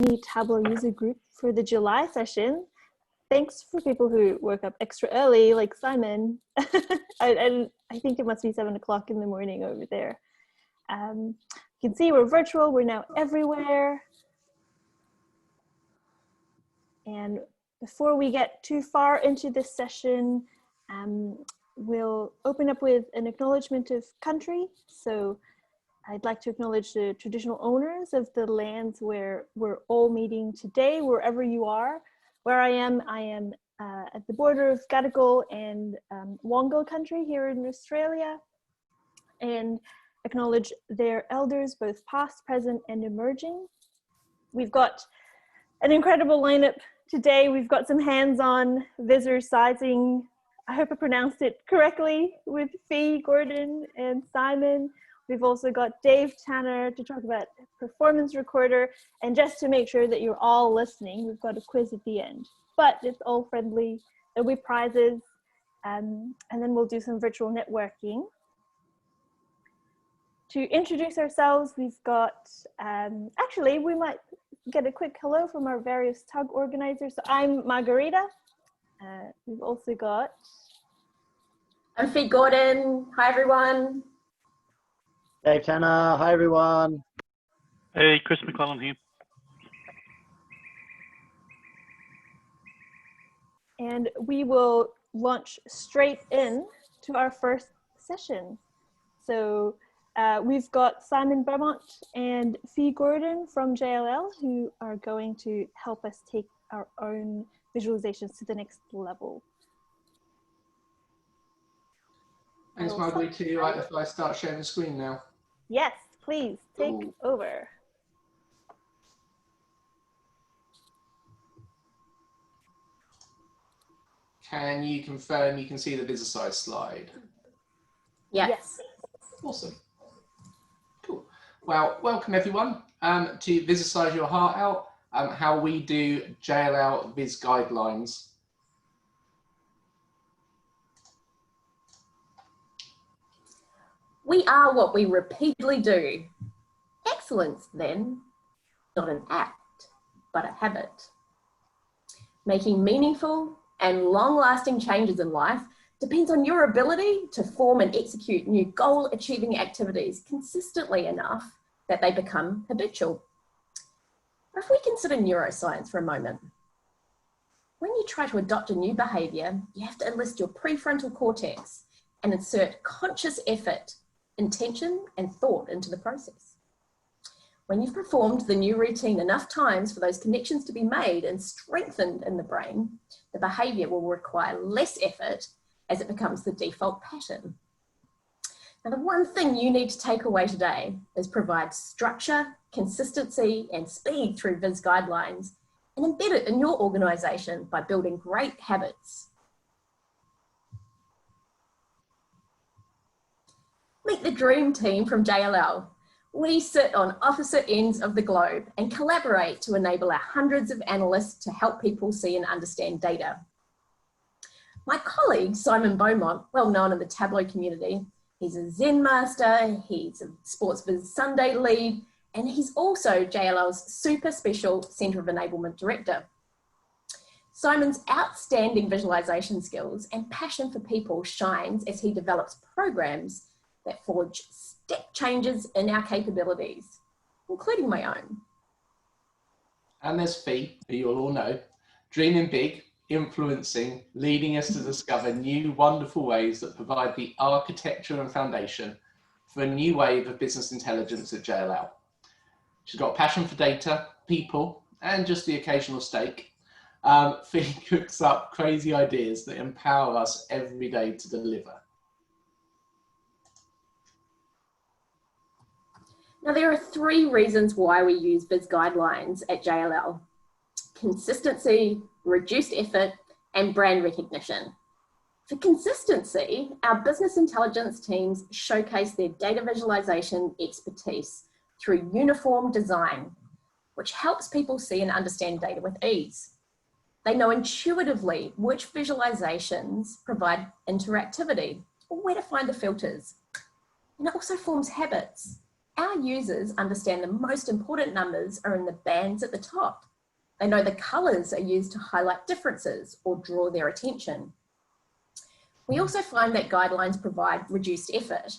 mini Tableau user group for the July session. Thanks for people who woke up extra early, like Simon. I think it must be 7 o'clock in the morning over there. You can see we're virtual, we're now everywhere. And before we get too far into this session, we'll open up with an acknowledgement of country. So I'd like to acknowledge the traditional owners of the lands where we're all meeting today, wherever you are. Where I am at the border of Gadigal and Wongal country here in Australia, and acknowledge their elders, both past, present, and emerging. We've got an incredible lineup today. We've got some hands-on Visualising, I hope I pronounced it correctly, with Fee, Gordon, and Simon. We've also got Dave Tanner to talk about Performance Recorder, and just to make sure that you're all listening, we've got a quiz at the end. But it's all friendly, there'll be prizes, and then we'll do some virtual networking. To introduce ourselves, we've got, actually we might get a quick hello from our various tug organizers. So I'm Margarita. We've also got... I'm Fee Gordon. Hi everyone. Dave Tanner, hi everyone. Hey, Chris McClellan here. And we will launch straight in to our first session. So we've got Simon Beaumont and Fee Gordon from JLL who are going to help us take our own visualizations to the next level. Thanks, Margarita. You right if I start sharing the screen now? Yes, please take over. Can you confirm you can see the Vizercise slide? Yes. Awesome. Cool. Well, welcome everyone to Visualize Your Heart Out, how we do JLL Viz guidelines. We are what we repeatedly do. Excellence, then, not an act, but a habit. Making meaningful and long-lasting changes in life depends on your ability to form and execute new goal-achieving activities consistently enough that they become habitual. But if we consider neuroscience for a moment, when you try to adopt a new behaviour, you have to enlist your prefrontal cortex and insert conscious effort, intention, and thought into the process. When you've performed the new routine enough times for those connections to be made and strengthened in the brain, the behaviour will require less effort as it becomes the default pattern. Now, the one thing you need to take away today is provide structure, consistency, and speed through Viz guidelines and embed it in your organisation by building great habits. Meet the dream team from JLL. We sit on opposite ends of the globe and collaborate to enable our hundreds of analysts to help people see and understand data. My colleague, Simon Beaumont, well known in the Tableau community, he's a Zen master, he's a Sports Viz Sunday lead, and he's also JLL's super special Centre of Enablement Director. Simon's outstanding visualization skills and passion for people shines as he develops programs that forge step changes in our capabilities, including my own. And there's Fee, who you'll all know, dreaming big, influencing, leading us to discover new wonderful ways that provide the architecture and foundation for a new wave of business intelligence at JLL. She's got a passion for data, people, and just the occasional steak. Fee cooks up crazy ideas that empower us every day to deliver. Now, there are 3 reasons why we use Viz guidelines at JLL: consistency, reduced effort, and brand recognition. For consistency, our business intelligence teams showcase their data visualization expertise through uniform design, which helps people see and understand data with ease. They know intuitively which visualizations provide interactivity or where to find the filters. And it also forms habits. Our users understand the most important numbers are in the bands at the top. They know the colours are used to highlight differences or draw their attention. We also find that guidelines provide reduced effort.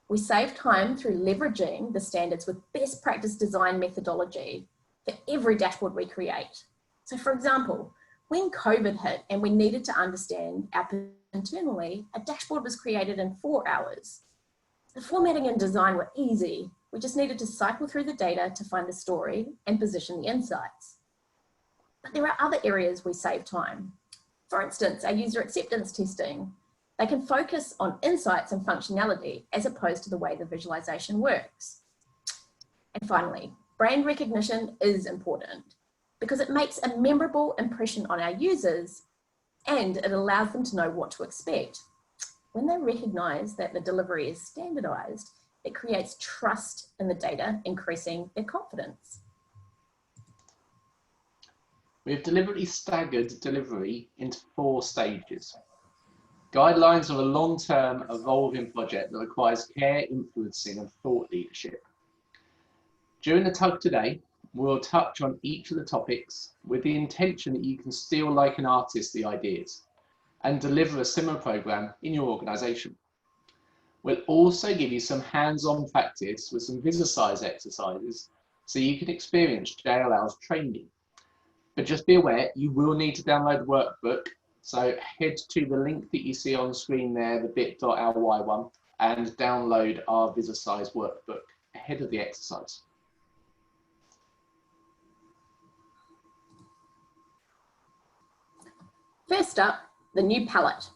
We save time through leveraging the standards with best practice design methodology for every dashboard we create. So for example, when COVID hit and we needed to understand our internally, a dashboard was created in 4 hours. The formatting and design were easy. We just needed to cycle through the data to find the story and position the insights. But there are other areas we save time. For instance, our user acceptance testing. They can focus on insights and functionality as opposed to the way the visualization works. And finally, brand recognition is important because it makes a memorable impression on our users and it allows them to know what to expect. When they recognize that the delivery is standardized, it creates trust in the data, increasing their confidence. We've deliberately staggered delivery into 4 stages. Guidelines are a long-term, evolving project that requires care, influencing, and thought leadership. During the tug today, we'll touch on each of the topics with the intention that you can steal like an artist the ideas and deliver a similar program in your organization. We'll also give you some hands-on practice with some Vizercise exercises so you can experience JLL's training. But just be aware, you will need to download the workbook. So head to the link that you see on the screen there, the bit.ly one, and download our Vizercise workbook ahead of the exercise. First up, the new palette.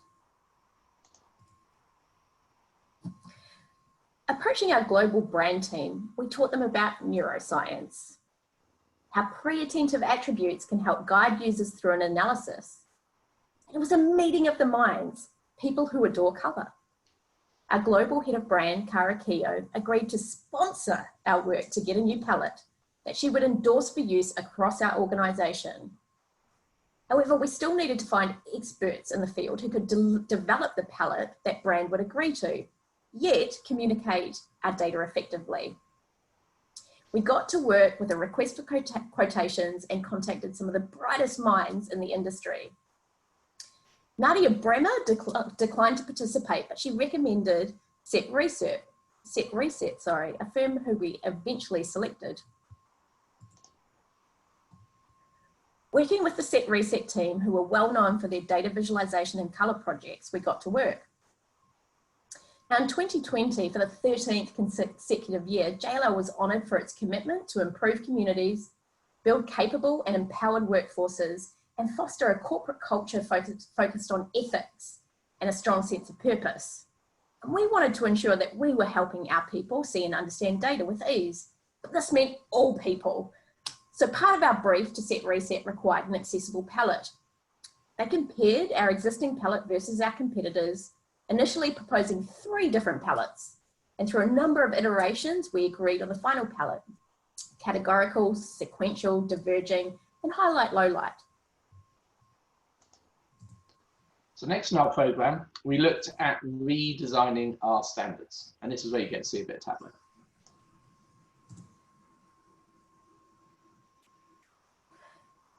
Approaching our global brand team, we taught them about neuroscience, how pre-attentive attributes can help guide users through an analysis. It was a meeting of the minds, people who adore colour. Our global head of brand, Cara Keogh, agreed to sponsor our work to get a new palette that she would endorse for use across our organisation. However, we still needed to find experts in the field who could develop the palette that brand would agree to, yet communicate our data effectively. We got to work with a request for quotations and contacted some of the brightest minds in the industry. Nadia Bremer declined to participate, but she recommended Set Reset, a firm who we eventually selected. Working with the Set Reset team, who were well known for their data visualization and colour projects, we got to work. Now in 2020, for the 13th consecutive year, JLL was honoured for its commitment to improve communities, build capable and empowered workforces, and foster a corporate culture focused on ethics and a strong sense of purpose. And we wanted to ensure that we were helping our people see and understand data with ease, but this meant all people. So part of our brief to Set Reset required an accessible palette. They compared our existing palette versus our competitors, initially proposing 3 different palettes. And through a number of iterations, we agreed on the final palette: categorical, sequential, diverging, and highlight, lowlight. So next in our program, we looked at redesigning our standards. And this is where you get to see a bit of Tableau.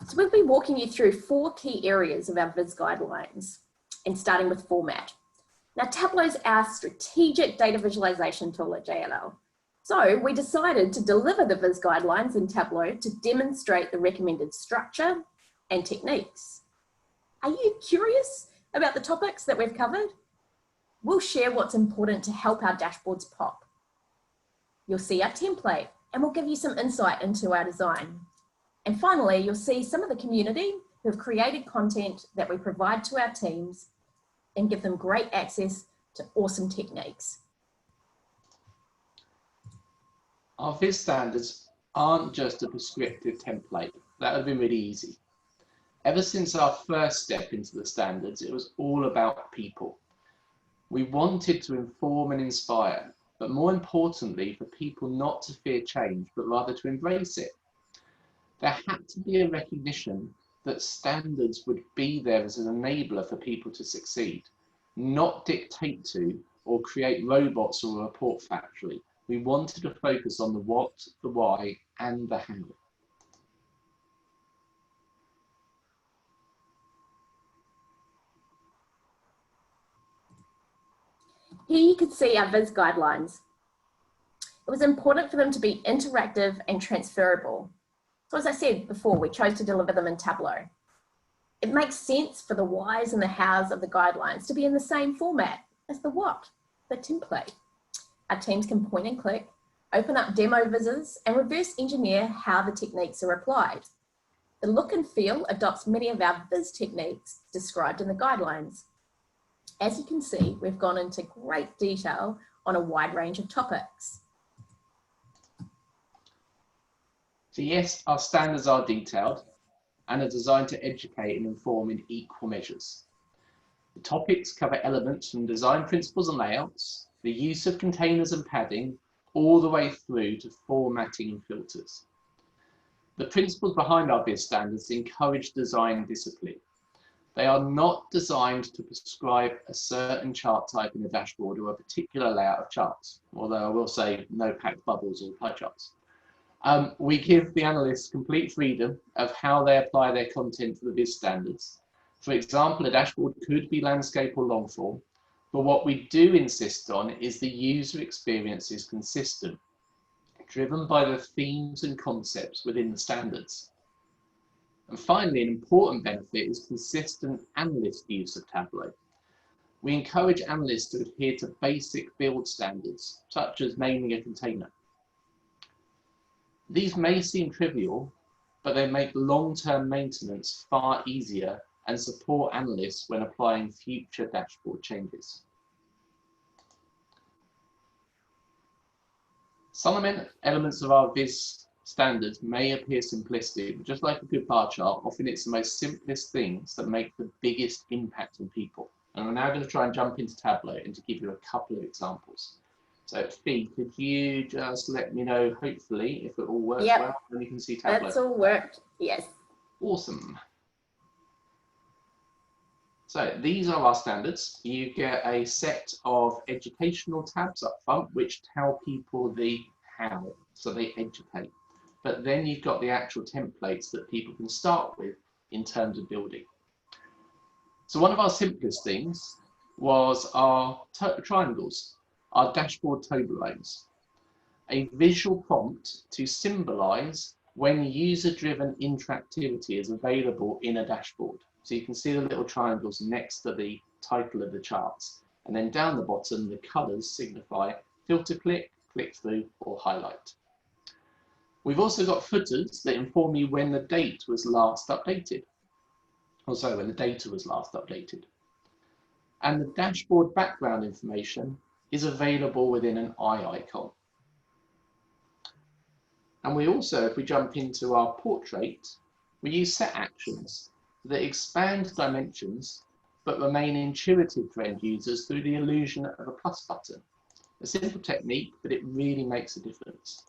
So we'll be walking you through 4 key areas of our Viz guidelines, and starting with format. Now, Tableau's our strategic data visualization tool at JLL. So we decided to deliver the Viz guidelines in Tableau to demonstrate the recommended structure and techniques. Are you curious about the topics that we've covered? We'll share what's important to help our dashboards pop. You'll see our template and we'll give you some insight into our design. And finally, you'll see some of the community who have created content that we provide to our teams and give them great access to awesome techniques. Our Viz standards aren't just a prescriptive template. That would have been really easy. Ever since our first step into the standards, it was all about people. We wanted to inform and inspire, but more importantly, for people not to fear change, but rather to embrace it. There had to be a recognition that standards would be there as an enabler for people to succeed, not dictate to or create robots or a report factory, we wanted to focus on the what, the why, and the how. Here you can see our Viz guidelines. It was important for them to be interactive and transferable. So as I said before, we chose to deliver them in Tableau. It makes sense for the whys and the hows of the guidelines to be in the same format as the what, the template. Our teams can point and click, open up demo vizzes, and reverse engineer how the techniques are applied. The look and feel adopts many of our Viz techniques described in the guidelines. As you can see, we've gone into great detail on a wide range of topics. So yes, our standards are detailed and are designed to educate and inform in equal measures. The topics cover elements from design principles and layouts, the use of containers and padding, all the way through to formatting and filters. The principles behind our Viz standards encourage design discipline. They are not designed to prescribe a certain chart type in a dashboard or a particular layout of charts, although I will say no packed bubbles or pie charts. We give the analysts complete freedom of how they apply their content to the Viz standards. For example, a dashboard could be landscape or long form, but what we do insist on is the user experience is consistent, driven by the themes and concepts within the standards. And finally, an important benefit is consistent analyst use of Tableau. We encourage analysts to adhere to basic build standards, such as naming a container. These may seem trivial, but they make long-term maintenance far easier and support analysts when applying future dashboard changes. Some elements of our Viz standards may appear simplistic, but just like a good bar chart, often it's the most simplest things that make the biggest impact on people. And we're now going to try and jump into Tableau and to give you a couple of examples. So Fee, could you just let me know, hopefully, if it all works well, and you can see Tableau? That's all worked, yes. Awesome. So these are our standards. You get a set of educational tabs up front, which tell people the how, so they educate. But then you've got the actual templates that people can start with in terms of building. So one of our simplest things was our triangles, our dashboard table lines, a visual prompt to symbolize when user-driven interactivity is available in a dashboard. So you can see the little triangles next to the title of the charts. And then down the bottom, the colors signify filter click, click through, or highlight. We've also got footers that inform you when the date was last updated. Or sorry, when the data was last updated. And the dashboard background information is available within an eye icon. And we also, if we jump into our portrait, we use set actions that expand dimensions but remain intuitive for end users through the illusion of a plus button. A simple technique, but it really makes a difference.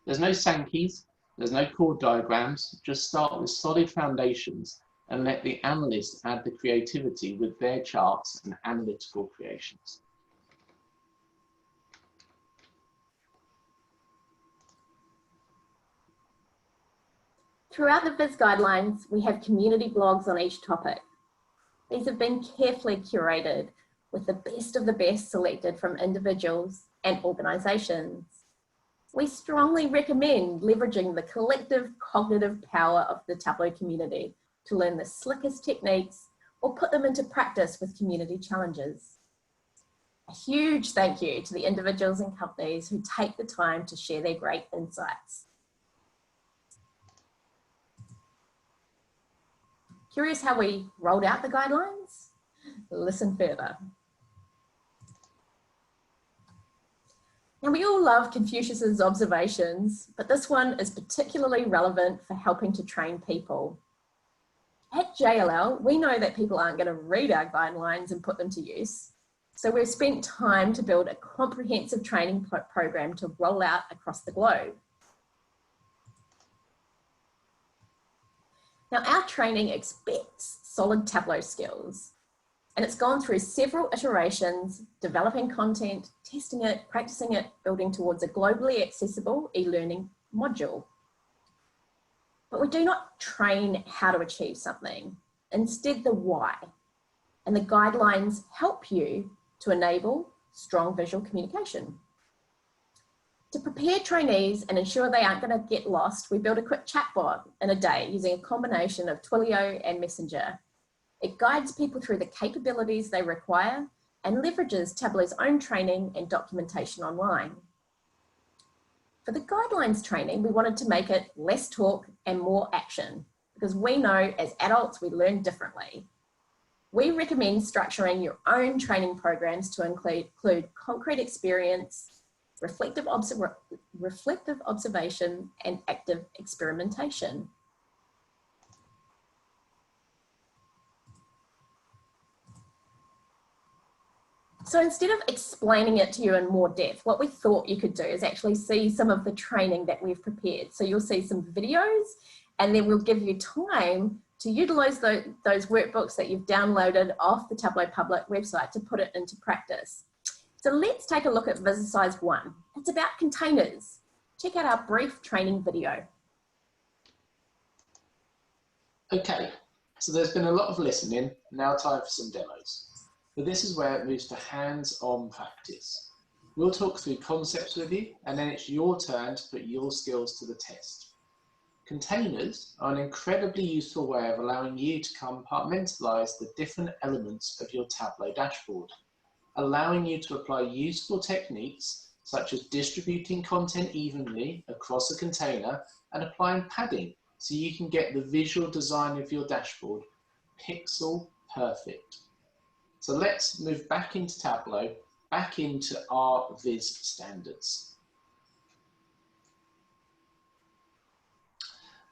There's no Sankeys, there's no chord diagrams, just start with solid foundations and let the analyst add the creativity with their charts and analytical creations. Throughout the Viz guidelines, we have community blogs on each topic. These have been carefully curated with the best of the best selected from individuals and organisations. We strongly recommend leveraging the collective cognitive power of the Tableau community to learn the slickest techniques or put them into practice with community challenges. A huge thank you to the individuals and companies who take the time to share their great insights. Curious how we rolled out the guidelines? Listen further. Now, we all love Confucius's observations, but this one is particularly relevant for helping to train people. At JLL, we know that people aren't going to read our guidelines and put them to use. So we've spent time to build a comprehensive training program to roll out across the globe. Now, our training expects solid Tableau skills. And it's gone through several iterations, developing content, testing it, practicing it, building towards a globally accessible e-learning module. But we do not train how to achieve something, instead the why. And the guidelines help you to enable strong visual communication. To prepare trainees and ensure they aren't going to get lost, we built a quick chatbot in a day using a combination of Twilio and Messenger. It guides people through the capabilities they require and leverages Tableau's own training and documentation online. For the guidelines training, we wanted to make it less talk and more action, because we know as adults we learn differently. We recommend structuring your own training programs to include concrete experience, reflective observation, and active experimentation. So instead of explaining it to you in more depth, what we thought you could do is actually see some of the training that we've prepared. So you'll see some videos, and then we'll give you time to utilize those workbooks that you've downloaded off the Tableau public website to put it into practice. So let's take a look at Vizercise 1. It's about containers. Check out our brief training video. Okay, so there's been a lot of listening, now time for some demos. But this is where it moves to hands-on practice. We'll talk through concepts with you, and then it's your turn to put your skills to the test. Containers are an incredibly useful way of allowing you to compartmentalize the different elements of your Tableau dashboard, allowing you to apply useful techniques such as distributing content evenly across a container and applying padding so you can get the visual design of your dashboard pixel perfect. So let's move back into Tableau, back into our Viz standards.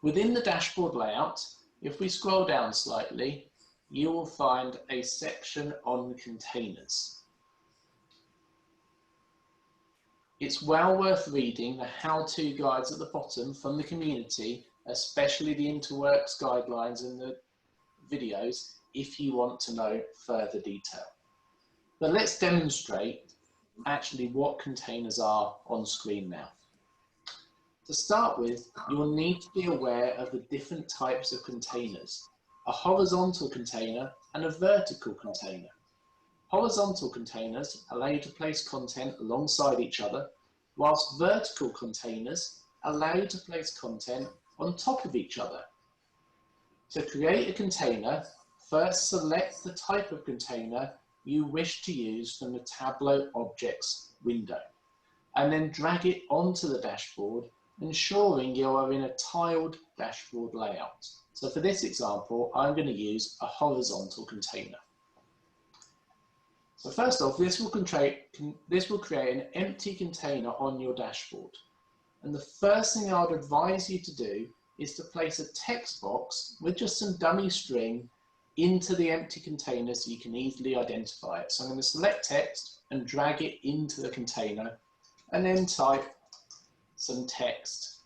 Within the dashboard layout, if we scroll down slightly, you will find a section on containers. It's well worth reading the how-to guides at the bottom from the community, especially the Interworks guidelines and the videos, if you want to know further detail. But let's demonstrate actually what containers are on screen now. To start with, you'll need to be aware of the different types of containers, a horizontal container and a vertical container. Horizontal containers allow you to place content alongside each other, whilst vertical containers allow you to place content on top of each other. To create a container, first select the type of container you wish to use from the Tableau Objects window, and then drag it onto the dashboard, ensuring you are in a tiled dashboard layout. So for this example, I'm going to use a horizontal container. So first off, this will create an empty container on your dashboard. And the first thing I would advise you to do is to place a text box with just some dummy string into the empty container so you can easily identify it. So I'm going to select text and drag it into the container, and then type some text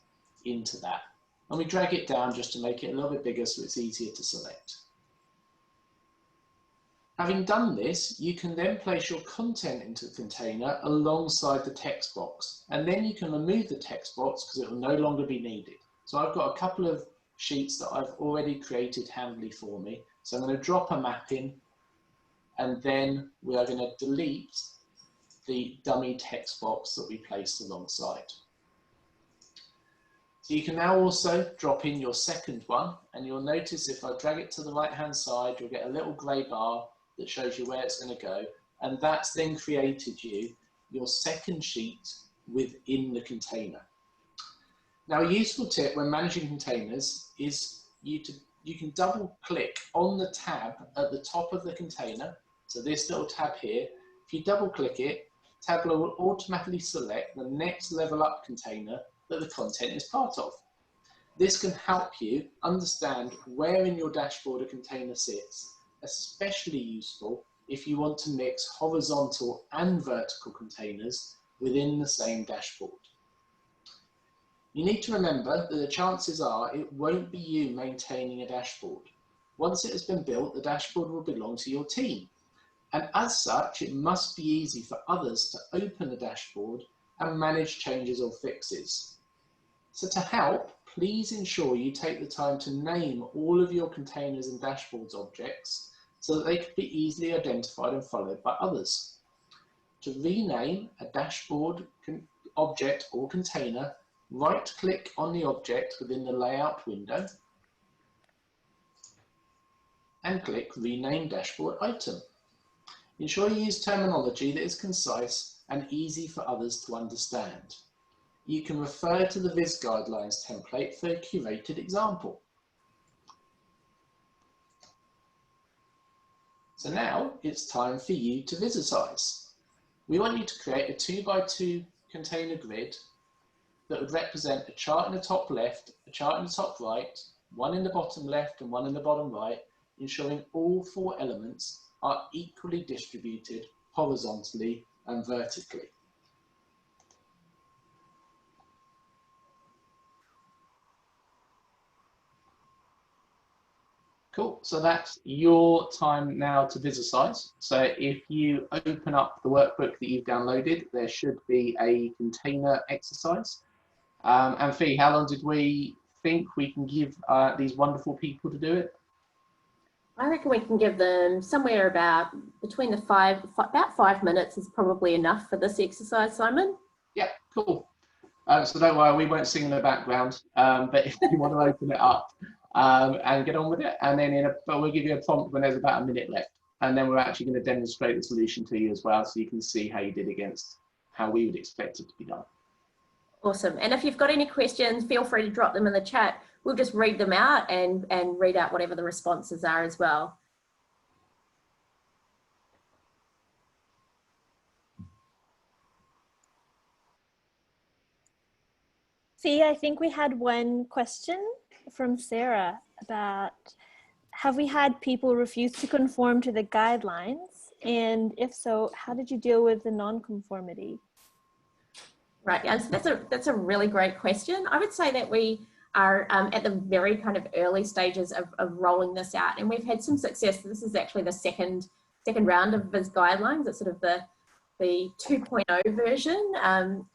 into that. And we drag it down just to make it a little bit bigger so it's easier to select. Having done this, you can then place your content into the container alongside the text box, and then you can remove the text box because it will no longer be needed. So I've got a couple of sheets that I've already created handily for me. So I'm going to drop a map in, and then we are going to delete the dummy text box that we placed alongside. So you can now also drop in your second one, and you'll notice if I drag it to the right hand side, you'll get a little grey bar that shows you where it's going to go, and that's then created you your second sheet within the container. Now, a useful tip when managing containers is you can double click on the tab at the top of the container. So this little tab here, if you double click it, Tableau will automatically select the next level up container that the content is part of. This can help you understand where in your dashboard a container sits, especially useful if you want to mix horizontal and vertical containers within the same dashboard. You need to remember that the chances are it won't be you maintaining a dashboard. Once it has been built, the dashboard will belong to your team. And as such, it must be easy for others to open the dashboard and manage changes or fixes. So to help, please ensure you take the time to name all of your containers and dashboards objects so that they can be easily identified and followed by others. To rename a dashboard object or container, right-click on the object within the layout window and click Rename Dashboard Item. Ensure you use terminology that is concise and easy for others to understand. You can refer to the Viz Guidelines template for a curated example. So now it's time for you to Vizercise. We want you to create a 2x2 container grid that would represent a chart in the top left, a chart in the top right, one in the bottom left and one in the bottom right, ensuring all 4 elements are equally distributed horizontally and vertically. Cool, so that's your time now to Vizercise. So if you open up the workbook that you've downloaded, there should be a container exercise. And Fee, how long did we think we can give these wonderful people to do it? I reckon we can give them somewhere about between the about 5 minutes is probably enough for this exercise, Simon. Yeah, cool. So don't worry, we won't sing in the background, but if you want to open it up and get on with it, and then we'll give you a prompt when there's about a minute left, and then we're actually going to demonstrate the solution to you as well, so you can see how you did against how we would expect it to be done. Awesome. And if you've got any questions, feel free to drop them in the chat. We'll just read them out and read out whatever the responses are as well. Fee, I think we had one question from Sarah about, have we had people refuse to conform to the guidelines? And if so, how did you deal with the non-conformity? Right, yeah, so that's a really great question. I would say that we are at the very kind of early stages of rolling this out, and we've had some success. This is actually the second round of Viz Guidelines. It's sort of the 2.0 version,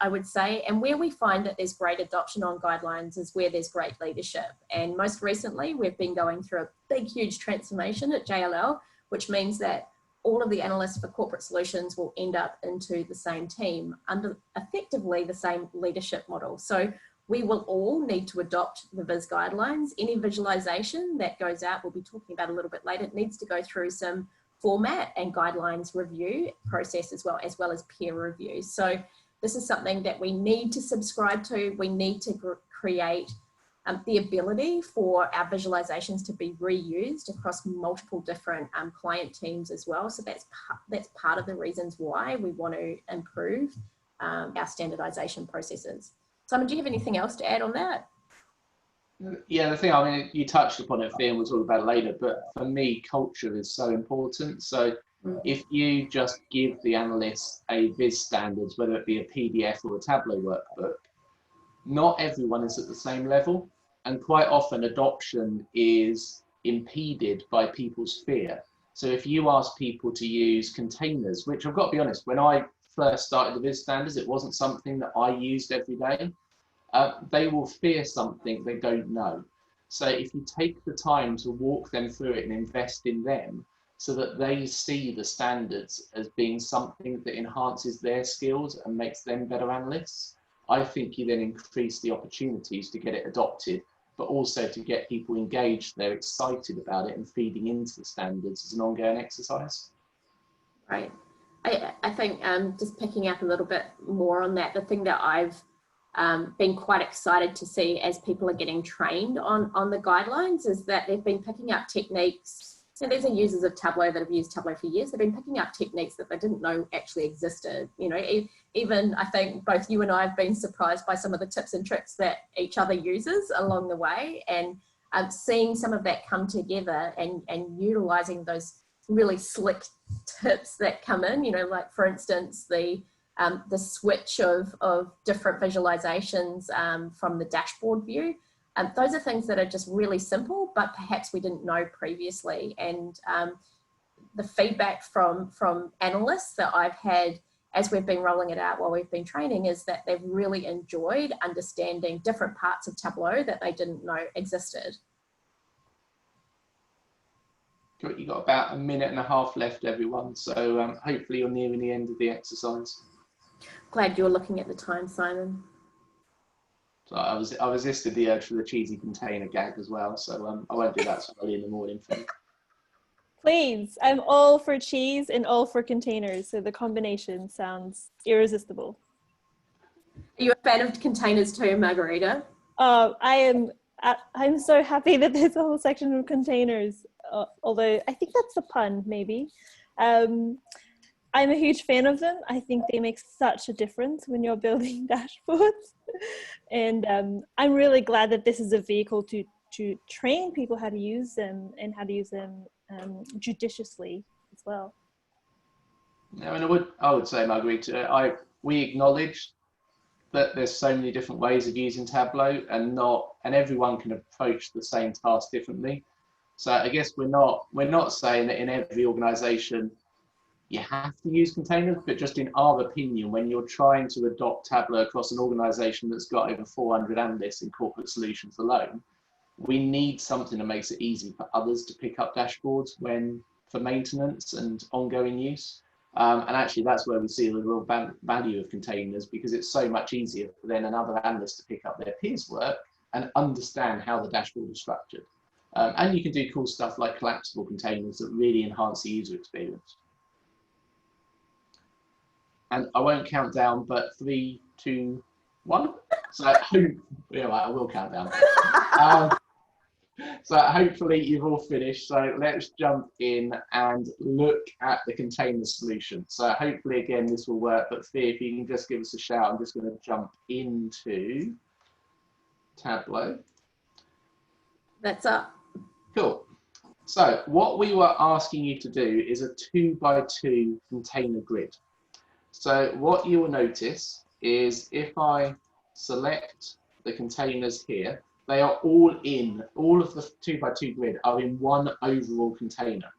I would say. And where we find that there's great adoption on guidelines is where there's great leadership. And most recently, we've been going through a big, huge transformation at JLL, which means that all of the analysts for corporate solutions will end up into the same team under effectively the same leadership model. So we will all need to adopt the Viz Guidelines. Any visualization that goes out, we'll be talking about a little bit later, it needs to go through some format and guidelines review process as well as peer review. So this is something that we need to subscribe to. We need to create the ability for our visualizations to be reused across multiple different client teams as well. So that's part of the reasons why we want to improve our standardization processes. Simon, do you have anything else to add on that? Yeah, the thing, I mean, you touched upon it, Fee, and we'll talk about it later, but for me, culture is so important. So if you just give the analysts a Viz standards, whether it be a PDF or a Tableau workbook, not everyone is at the same level. And quite often adoption is impeded by people's fear. So if you ask people to use containers, which I've got to be honest, when I first started the Viz standards, it wasn't something that I used every day. They will fear something they don't know. So if you take the time to walk them through it and invest in them so that they see the standards as being something that enhances their skills and makes them better analysts, I think you then increase the opportunities to get it adopted, but also to get people engaged, they're excited about it and feeding into the standards as an ongoing exercise. Right. I think just picking up a little bit more on that, the thing that I've been quite excited to see as people are getting trained on the guidelines is that they've been picking up techniques. So these are users of Tableau that have used Tableau for years. They've been picking up techniques that they didn't know actually existed. You know, even I think both you and I have been surprised by some of the tips and tricks that each other uses along the way, and seeing some of that come together and utilizing those really slick tips that come in, you know, like for instance, the switch of different visualizations from the dashboard view. Those are things that are just really simple, but perhaps we didn't know previously. And the feedback from analysts that I've had as we've been rolling it out while we've been training is that they've really enjoyed understanding different parts of Tableau that they didn't know existed. You've got about 1.5 minutes left, everyone. So hopefully you're nearing the end of the exercise. Glad you're looking at the time, Simon. So I resisted the urge for the cheesy container gag as well. So I won't do that so early in the morning for you. Please, I'm all for cheese and all for containers, so the combination sounds irresistible. Are you a fan of containers too, Margarita? I'm so happy that there's a whole section of containers, although I think that's the pun, maybe. I'm a huge fan of them. I think they make such a difference when you're building dashboards. And I'm really glad that this is a vehicle to train people how to use them and how to use them judiciously as well. Yeah, and I would say, Margarita, we acknowledge that there's so many different ways of using Tableau, and everyone can approach the same task differently. So I guess we're not saying that in every organization you have to use containers, but just in our opinion, when you're trying to adopt Tableau across an organization that's got over 400 analysts in corporate solutions alone, we need something that makes it easy for others to pick up dashboards for maintenance and ongoing use. And actually that's where we see the real value of containers, because it's so much easier for then another analyst to pick up their peers' work and understand how the dashboard is structured. And you can do cool stuff like collapsible containers that really enhance the user experience. And I won't count down, but 3, 2, 1. So I will count down. So hopefully you've all finished. So let's jump in and look at the container solution. So hopefully again this will work, but Fee, if you can just give us a shout, I'm just going to jump into Tableau. That's up. Cool. So what we were asking you to do is a 2x2 container grid. So what you will notice is if I select the containers here, they are all of the 2x2 grid are in one overall container.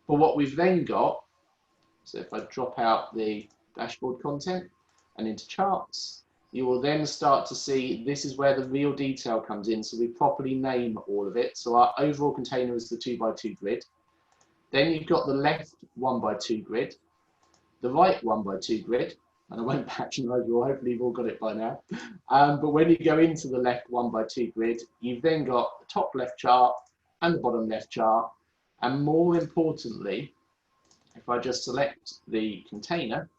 But what we've then got, so if I drop out the dashboard content and into charts, you will then start to see this is where the real detail comes in. So we properly name all of it. So our overall container is the 2x2 grid. Then you've got the left 1x2 grid, the right 1x2 grid, and I won't patronise you all, hopefully you've all got it by now. But when you go into the left 1x2 grid, you've then got the top left chart and the bottom left chart. And more importantly, if I just select the container,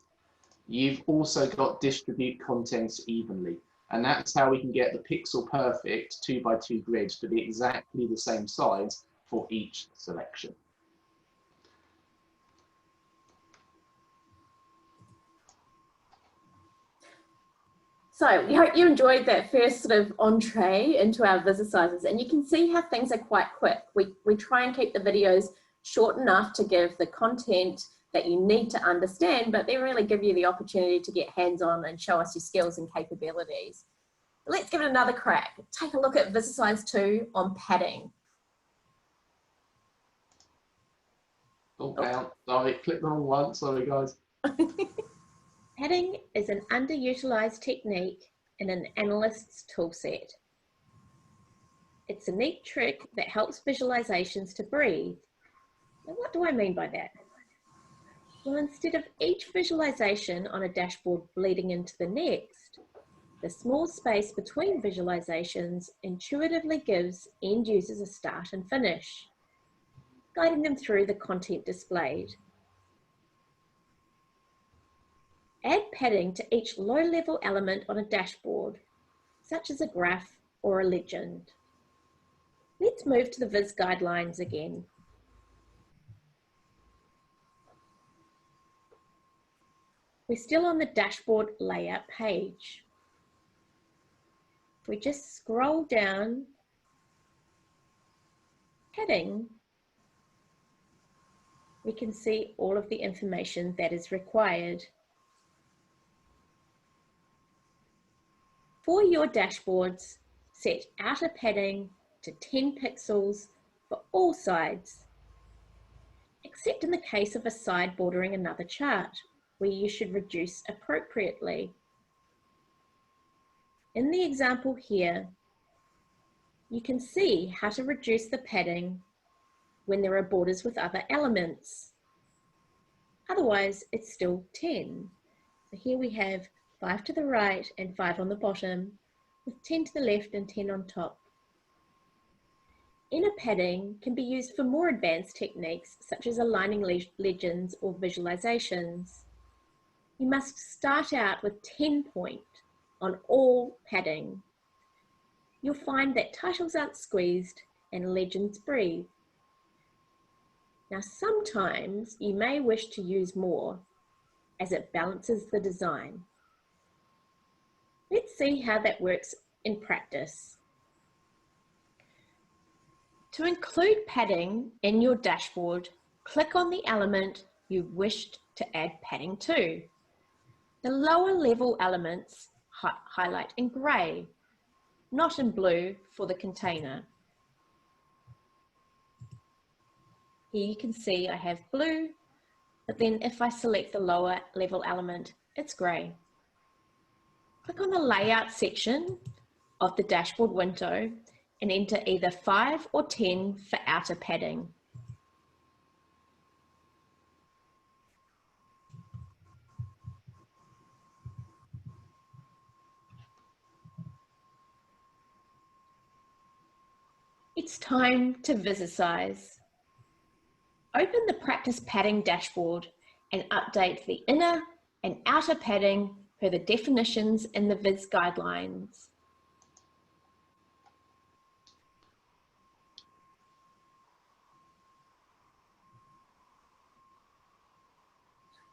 you've also got distribute contents evenly. And that's how we can get the pixel perfect 2x2 grid to be exactly the same size for each selection. So we hope you enjoyed that first sort of entree into our Visualisers, and you can see how things are quite quick. We try and keep the videos short enough to give the content that you need to understand, but they really give you the opportunity to get hands-on and show us your skills and capabilities. Let's give it another crack. Take a look at Visualise 2 on padding. Oh, sorry, click the wrong one, sorry guys. Padding is an underutilized technique in an analyst's toolset. It's a neat trick that helps visualizations to breathe. Now, what do I mean by that? Well, instead of each visualization on a dashboard bleeding into the next, the small space between visualizations intuitively gives end users a start and finish, guiding them through the content displayed. Add padding to each low-level element on a dashboard, such as a graph or a legend. Let's move to the Viz guidelines again. We're still on the dashboard layout page. If we just scroll down, padding, we can see all of the information that is required. For your dashboards, set outer padding to 10 pixels for all sides except in the case of a side bordering another chart, where you should reduce appropriately. In the example here, you can see how to reduce the padding when there are borders with other elements. Otherwise, it's still 10. So here we have 5 to the right and 5 on the bottom, with 10 to the left and 10 on top. Inner padding can be used for more advanced techniques such as aligning legends or visualizations. You must start out with 10 point on all padding. You'll find that titles aren't squeezed and legends breathe. Now sometimes you may wish to use more as it balances the design. Let's see how that works in practice. To include padding in your dashboard, click on the element you wished to add padding to. The lower level elements highlight in grey, not in blue for the container. Here you can see I have blue, but then if I select the lower level element, it's grey. Click on the layout section of the dashboard window and enter either 5 or 10 for outer padding. It's time to Vizercise. Open the practice padding dashboard and update the inner and outer padding per the definitions in the Viz guidelines.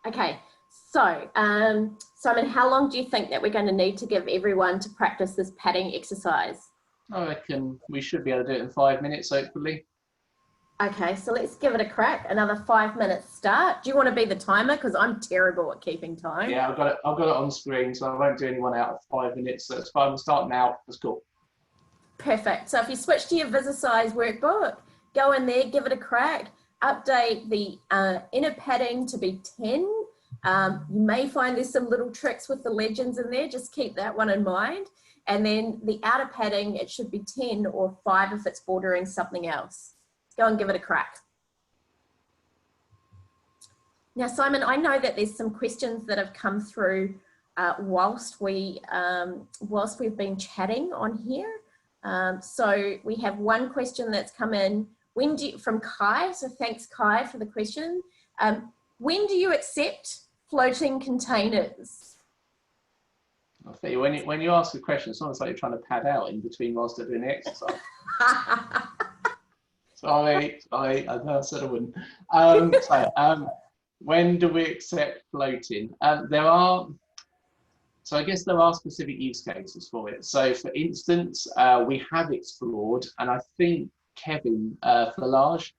Okay, so Simon, how long do you think that we're going to need to give everyone to practice this padding exercise? I reckon we should be able to do it in 5 minutes, hopefully. Okay, so let's give it a crack. Another 5 minutes start. Do you want to be the timer? Because I'm terrible at keeping time. Yeah, I've got it on screen, so I won't do anyone out of 5 minutes. So it's fine. We'll start now. That's cool. Perfect. So if you switch to your Visualize workbook, go in there, give it a crack. Update the inner padding to be 10. You may find there's some little tricks with the legends in there. Just keep that one in mind. And then the outer padding, it should be 10 or 5 if it's bordering something else. Go and give it a crack. Now, Simon, I know that there's some questions that have come through whilst we've been chatting on here. So we have one question that's come in. From Kai, so thanks Kai for the question. When do you accept floating containers? I'll tell you, when you ask a question, it's almost like you're trying to pad out in between whilst they're doing the exercise. Sorry, I know I said I wouldn't. When do we accept floating? So I guess there are specific use cases for it. So for instance, we have explored, and I think Kevin Falage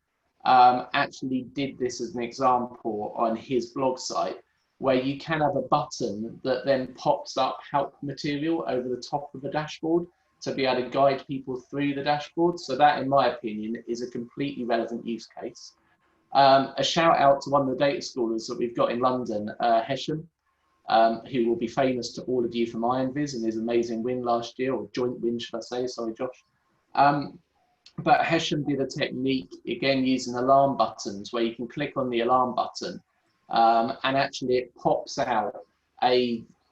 actually did this as an example on his blog site, where you can have a button that then pops up help material over the top of the dashboard to be able to guide people through the dashboard. So that, in my opinion, is a completely relevant use case. A shout out to one of the data scholars that we've got in London, Hesham, who will be famous to all of you from IronViz and his amazing win last year, or joint win, should I say, sorry, Josh. But Hesham did a technique, again, using alarm buttons, where you can click on the alarm button and actually it pops out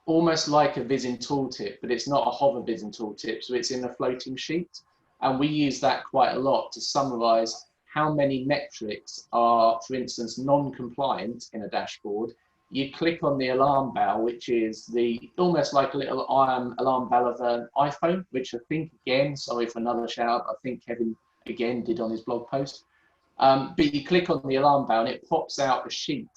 almost like a Viz in Tooltip, but it's not a hover Viz in Tooltip, so it's in a floating sheet. And we use that quite a lot to summarize how many metrics are, for instance, non-compliant in a dashboard. You click on the alarm bell, which is almost like a little alarm bell of an iPhone, which I think, again, sorry for another shout out, I think Kevin again did on his blog post. But you click on the alarm bell and it pops out a sheet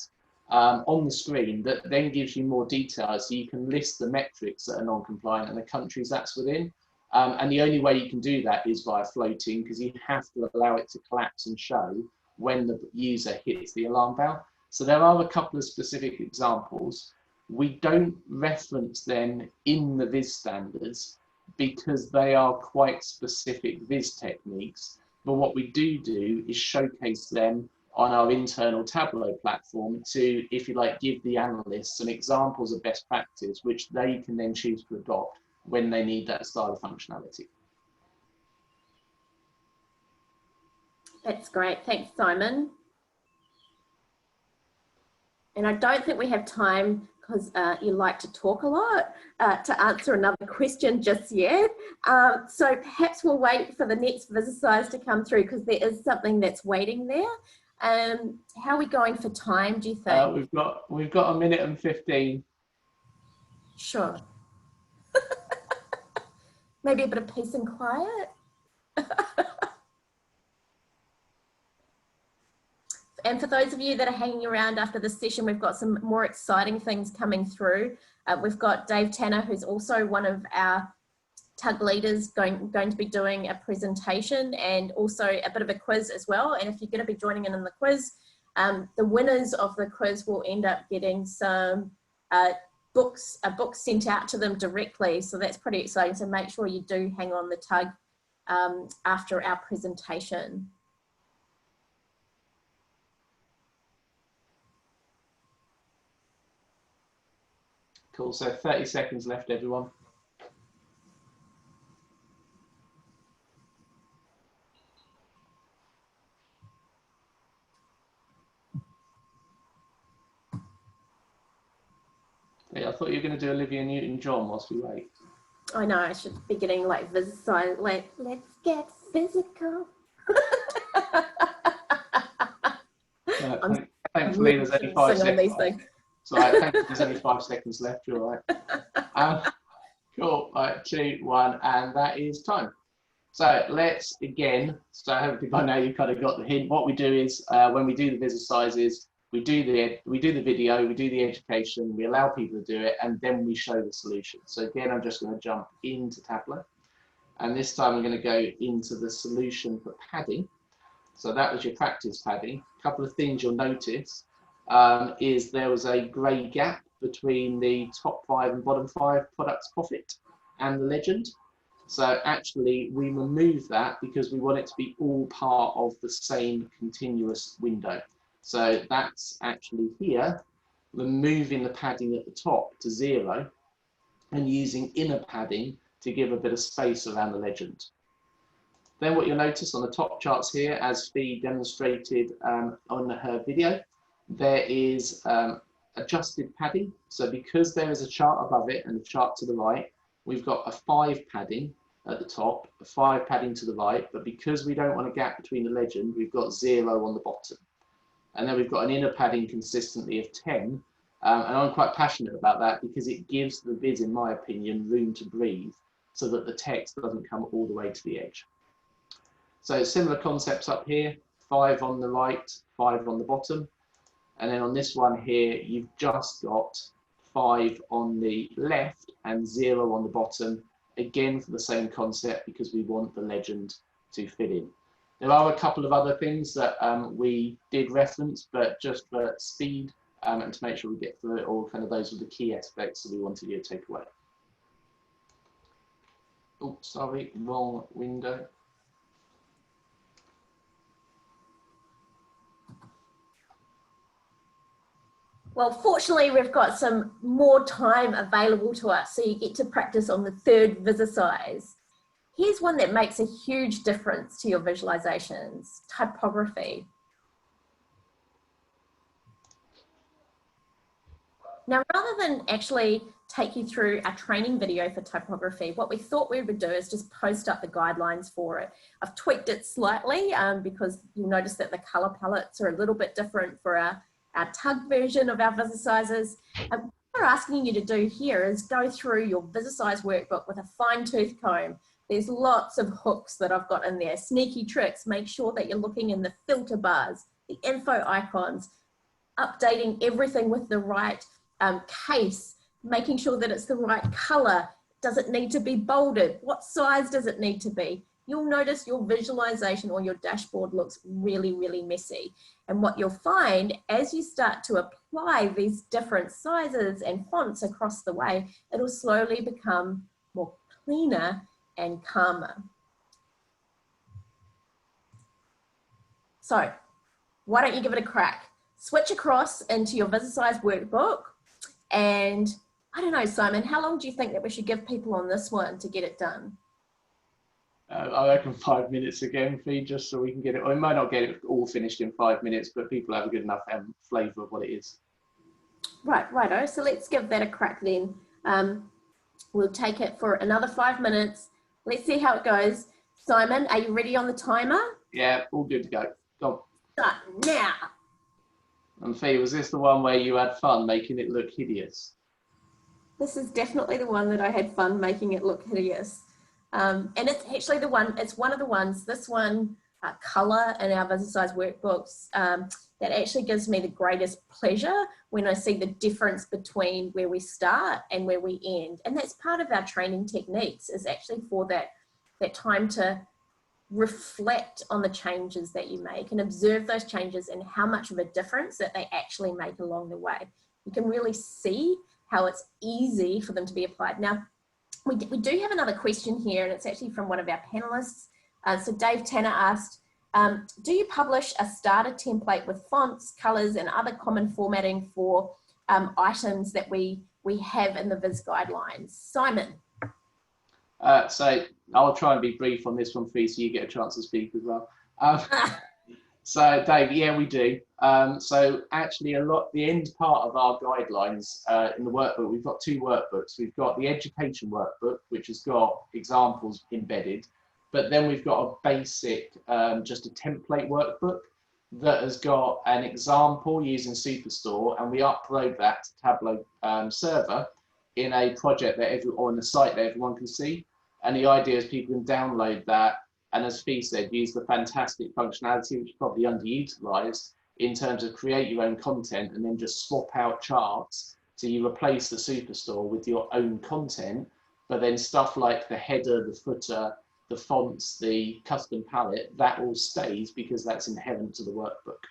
on the screen that then gives you more details, so you can list the metrics that are non-compliant and the countries that's within. And the only way you can do that is via floating, because you have to allow it to collapse and show when the user hits the alarm bell. So there are a couple of specific examples. We don't reference them in the Viz standards because they are quite specific Viz techniques. But what we do is showcase them on our internal Tableau platform to, if you like, give the analysts some examples of best practice, which they can then choose to adopt when they need that style of functionality. That's great. Thanks, Simon. And I don't think we have time, because you like to talk a lot, to answer another question just yet. So perhaps we'll wait for the next Vizercise to come through, because there is something that's waiting there. How are we going for time, do you think? We've got a minute and 15. Sure. Maybe a bit of peace and quiet. And for those of you that are hanging around after this session, we've got some more exciting things coming through. We've got Dave Tanner, who's also one of our TUG leaders, going to be doing a presentation and also a bit of a quiz as well. And if you're going to be joining in the quiz, the winners of the quiz will end up getting some books sent out to them directly. So that's pretty exciting. So make sure you do hang on the TUG after our presentation. Cool, so 30 seconds left, everyone. Yeah, I thought you were going to do Olivia Newton-John whilst we wait. I know, I should be getting like Vizercise, like, let's get physical. Thankfully, there's only 5 seconds. So thankfully, there's only 5 seconds left. You're all right. Cool. Right, 2, 1, and that is time. So let's again. So hopefully by now you've kind of got the hint. What we do is when we do the Vizercises, we do the video, we do the education, we allow people to do it, and then we show the solution. So again, I'm just going to jump into Tableau, and this time I'm going to go into the solution for padding. So that was your practice padding. A couple of things you'll notice is there was a grey gap between the top 5 and bottom 5 products profit and the legend. So actually we remove that because we want it to be all part of the same continuous window. So that's actually here, removing the padding at the top to 0 and using inner padding to give a bit of space around the legend. Then what you'll notice on the top charts here, as Fee demonstrated on her video, there is adjusted padding. So because there is a chart above it and a chart to the right, we've got a 5 padding at the top, a 5 padding to the right, but because we don't want a gap between the legend, we've got 0 on the bottom. And then we've got an inner padding consistently of 10. And I'm quite passionate about that because it gives the viz, in my opinion, room to breathe so that the text doesn't come all the way to the edge. So similar concepts up here, 5 on the right, 5 on the bottom. And then on this one here, you've just got 5 on the left and 0 on the bottom, again for the same concept because we want the legend to fit in. There are a couple of other things that we did reference, but just for speed and to make sure we get through it all, kind of those were the key aspects that we wanted you to take away. Oh, sorry, wrong window. Well, fortunately, we've got some more time available to us, so you get to practice on the 3rd Vizercise. Here's one that makes a huge difference to your visualizations: typography. Now, rather than actually take you through a training video for typography, what we thought we would do is just post up the guidelines for it. I've tweaked it slightly because you'll notice that the color palettes are a little bit different for our TUG version of our Vizercises. What we're asking you to do here is go through your Vizercise workbook with a fine-tooth comb. There's lots of hooks that I've got in there, sneaky tricks. Make sure that you're looking in the filter bars, the info icons, updating everything with the right case, making sure that it's the right color. Does it need to be bolded? What size does it need to be? You'll notice your visualization or your dashboard looks really, really messy. And what you'll find as you start to apply these different sizes and fonts across the way, it'll slowly become more cleaner and calmer. So why don't you give it a crack? Switch across into your Vizercise workbook. And I don't know, Simon, how long do you think that we should give people on this one to get it done? I reckon 5 minutes again, Fee, just so we can get it. We might not get it all finished in 5 minutes, but people have a good enough flavour of what it is. Righto. So let's give that a crack then. We'll take it for another 5 minutes. Let's see how it goes. Simon, are you ready on the timer? Yeah, all good to go. Go on. Start now. And Fee, was this the one where you had fun making it look hideous? This is definitely the one that I had fun making it look hideous. And it's actually it's one of the ones, this one, colour in our Vizercise workbooks, that actually gives me the greatest pleasure when I see the difference between where we start and where we end. And that's part of our training techniques, is actually for that time to reflect on the changes that you make and observe those changes and how much of a difference that they actually make along the way. You can really see how it's easy for them to be applied. Now, we do have another question here, and it's actually from one of our panelists. So Dave Tanner asked, do you publish a starter template with fonts, colors, and other common formatting for items that we have in the Viz guidelines? Simon. So I'll try and be brief on this one, Fee, so you get a chance to speak as well. So Dave, yeah, we do. So actually the end part of our guidelines in the workbook, we've got 2 workbooks. We've got the education workbook, which has got examples embedded, but then we've got a basic, just a template workbook that has got an example using Superstore, and we upload that to Tableau server in a project that or in a site that everyone can see. And the idea is people can download that, and as Fee said, use the fantastic functionality, which is probably underutilized, in terms of create your own content and then just swap out charts. So you replace the Superstore with your own content, but then stuff like the header, the footer, the fonts, the custom palette, that all stays because that's inherent to the workbook.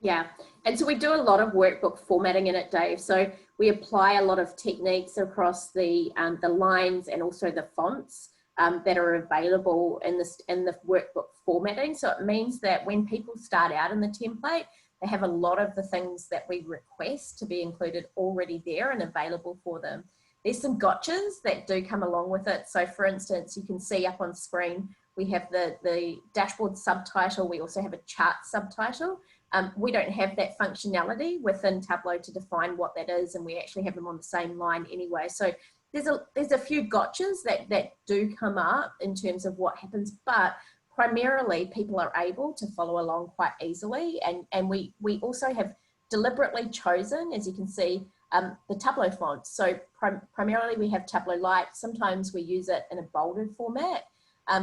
Yeah, and so we do a lot of workbook formatting in it, Dave. So we apply a lot of techniques across the lines and also the fonts that are available in the workbook formatting. So it means that when people start out in the template, they have a lot of the things that we request to be included already there and available for them. There's some gotchas that do come along with it. So for instance, you can see up on screen, we have the dashboard subtitle. We also have a chart subtitle. We don't have that functionality within Tableau to define what that is, and we actually have them on the same line anyway. So there's a few gotchas that do come up in terms of what happens, but primarily people are able to follow along quite easily. And we also have deliberately chosen, as you can see, the Tableau font. So primarily we have Tableau Light. Sometimes we use it in a bolded format,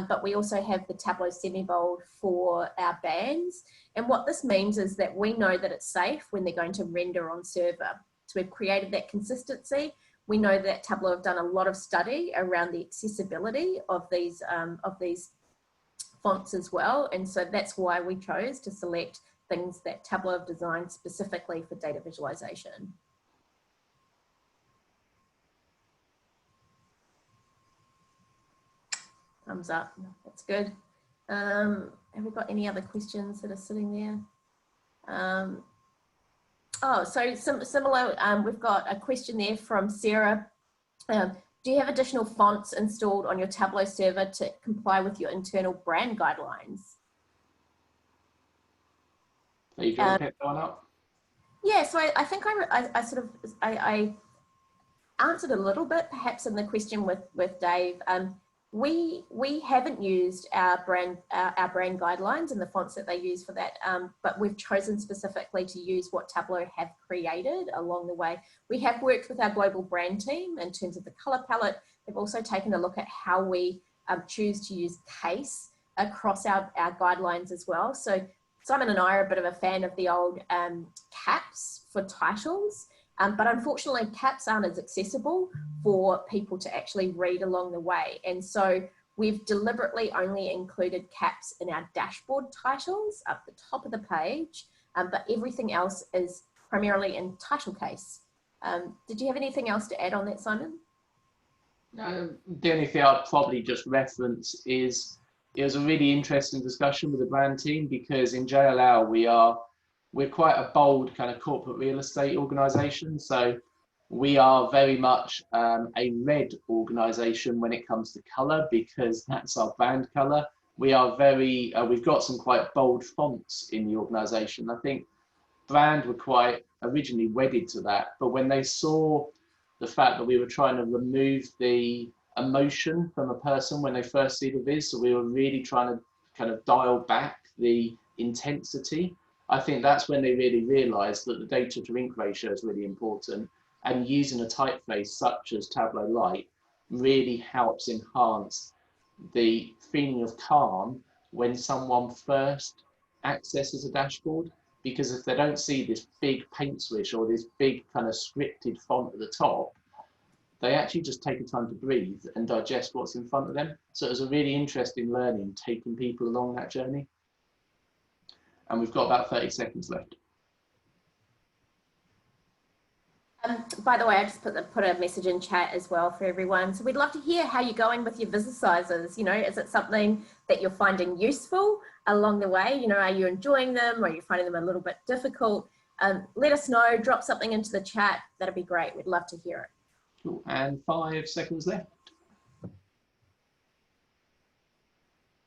but we also have the Tableau semi-bold for our bands. And what this means is that we know that it's safe when they're going to render on server. So we've created that consistency. We know that Tableau have done a lot of study around the accessibility of these fonts as well. And so that's why we chose to select things that Tableau have designed specifically for data visualization. Thumbs up, that's good. Have we got any other questions that are sitting there? Oh, so similar, we've got a question there from Sarah. Do you have additional fonts installed on your Tableau server to comply with your internal brand guidelines? Are you going to pick that one up? Yeah, so I think I answered a little bit perhaps in the question with Dave. We haven't used our brand guidelines and the fonts that they use for that, but we've chosen specifically to use what Tableau have created along the way. We have worked with our global brand team in terms of the color palette. They've also taken a look at how we choose to use case across our guidelines as well. So Simon and I are a bit of a fan of the old caps for titles. But unfortunately, caps aren't as accessible for people to actually read along the way. And so we've deliberately only included caps in our dashboard titles up the top of the page, but everything else is primarily in title case. Did you have anything else to add on that, Simon? The only thing I'd probably just reference is it was a really interesting discussion with the brand team, because in JLL we're quite a bold kind of corporate real estate organisation. So we are very much a red organisation when it comes to colour, because that's our brand colour. We are very, we've got some quite bold fonts in the organisation. I think brand were quite originally wedded to that, but when they saw the fact that we were trying to remove the emotion from a person when they first see the viz, so we were really trying to kind of dial back the intensity, I think that's when they really realised that the data to ink ratio is really important, and using a typeface such as Tableau Lite really helps enhance the feeling of calm when someone first accesses a dashboard. Because if they don't see this big paint swish or this big kind of scripted font at the top, they actually just take the time to breathe and digest what's in front of them. So it was a really interesting learning, taking people along that journey. And we've got about 30 seconds left. By the way, I just put a message in chat as well for everyone. So we'd love to hear how you're going with your Visualisers. You know, is it something that you're finding useful along the way? You know, are you enjoying them, or are you finding them a little bit difficult? Let us know, drop something into the chat. That'd be great. We'd love to hear it. Cool. And 5 seconds left.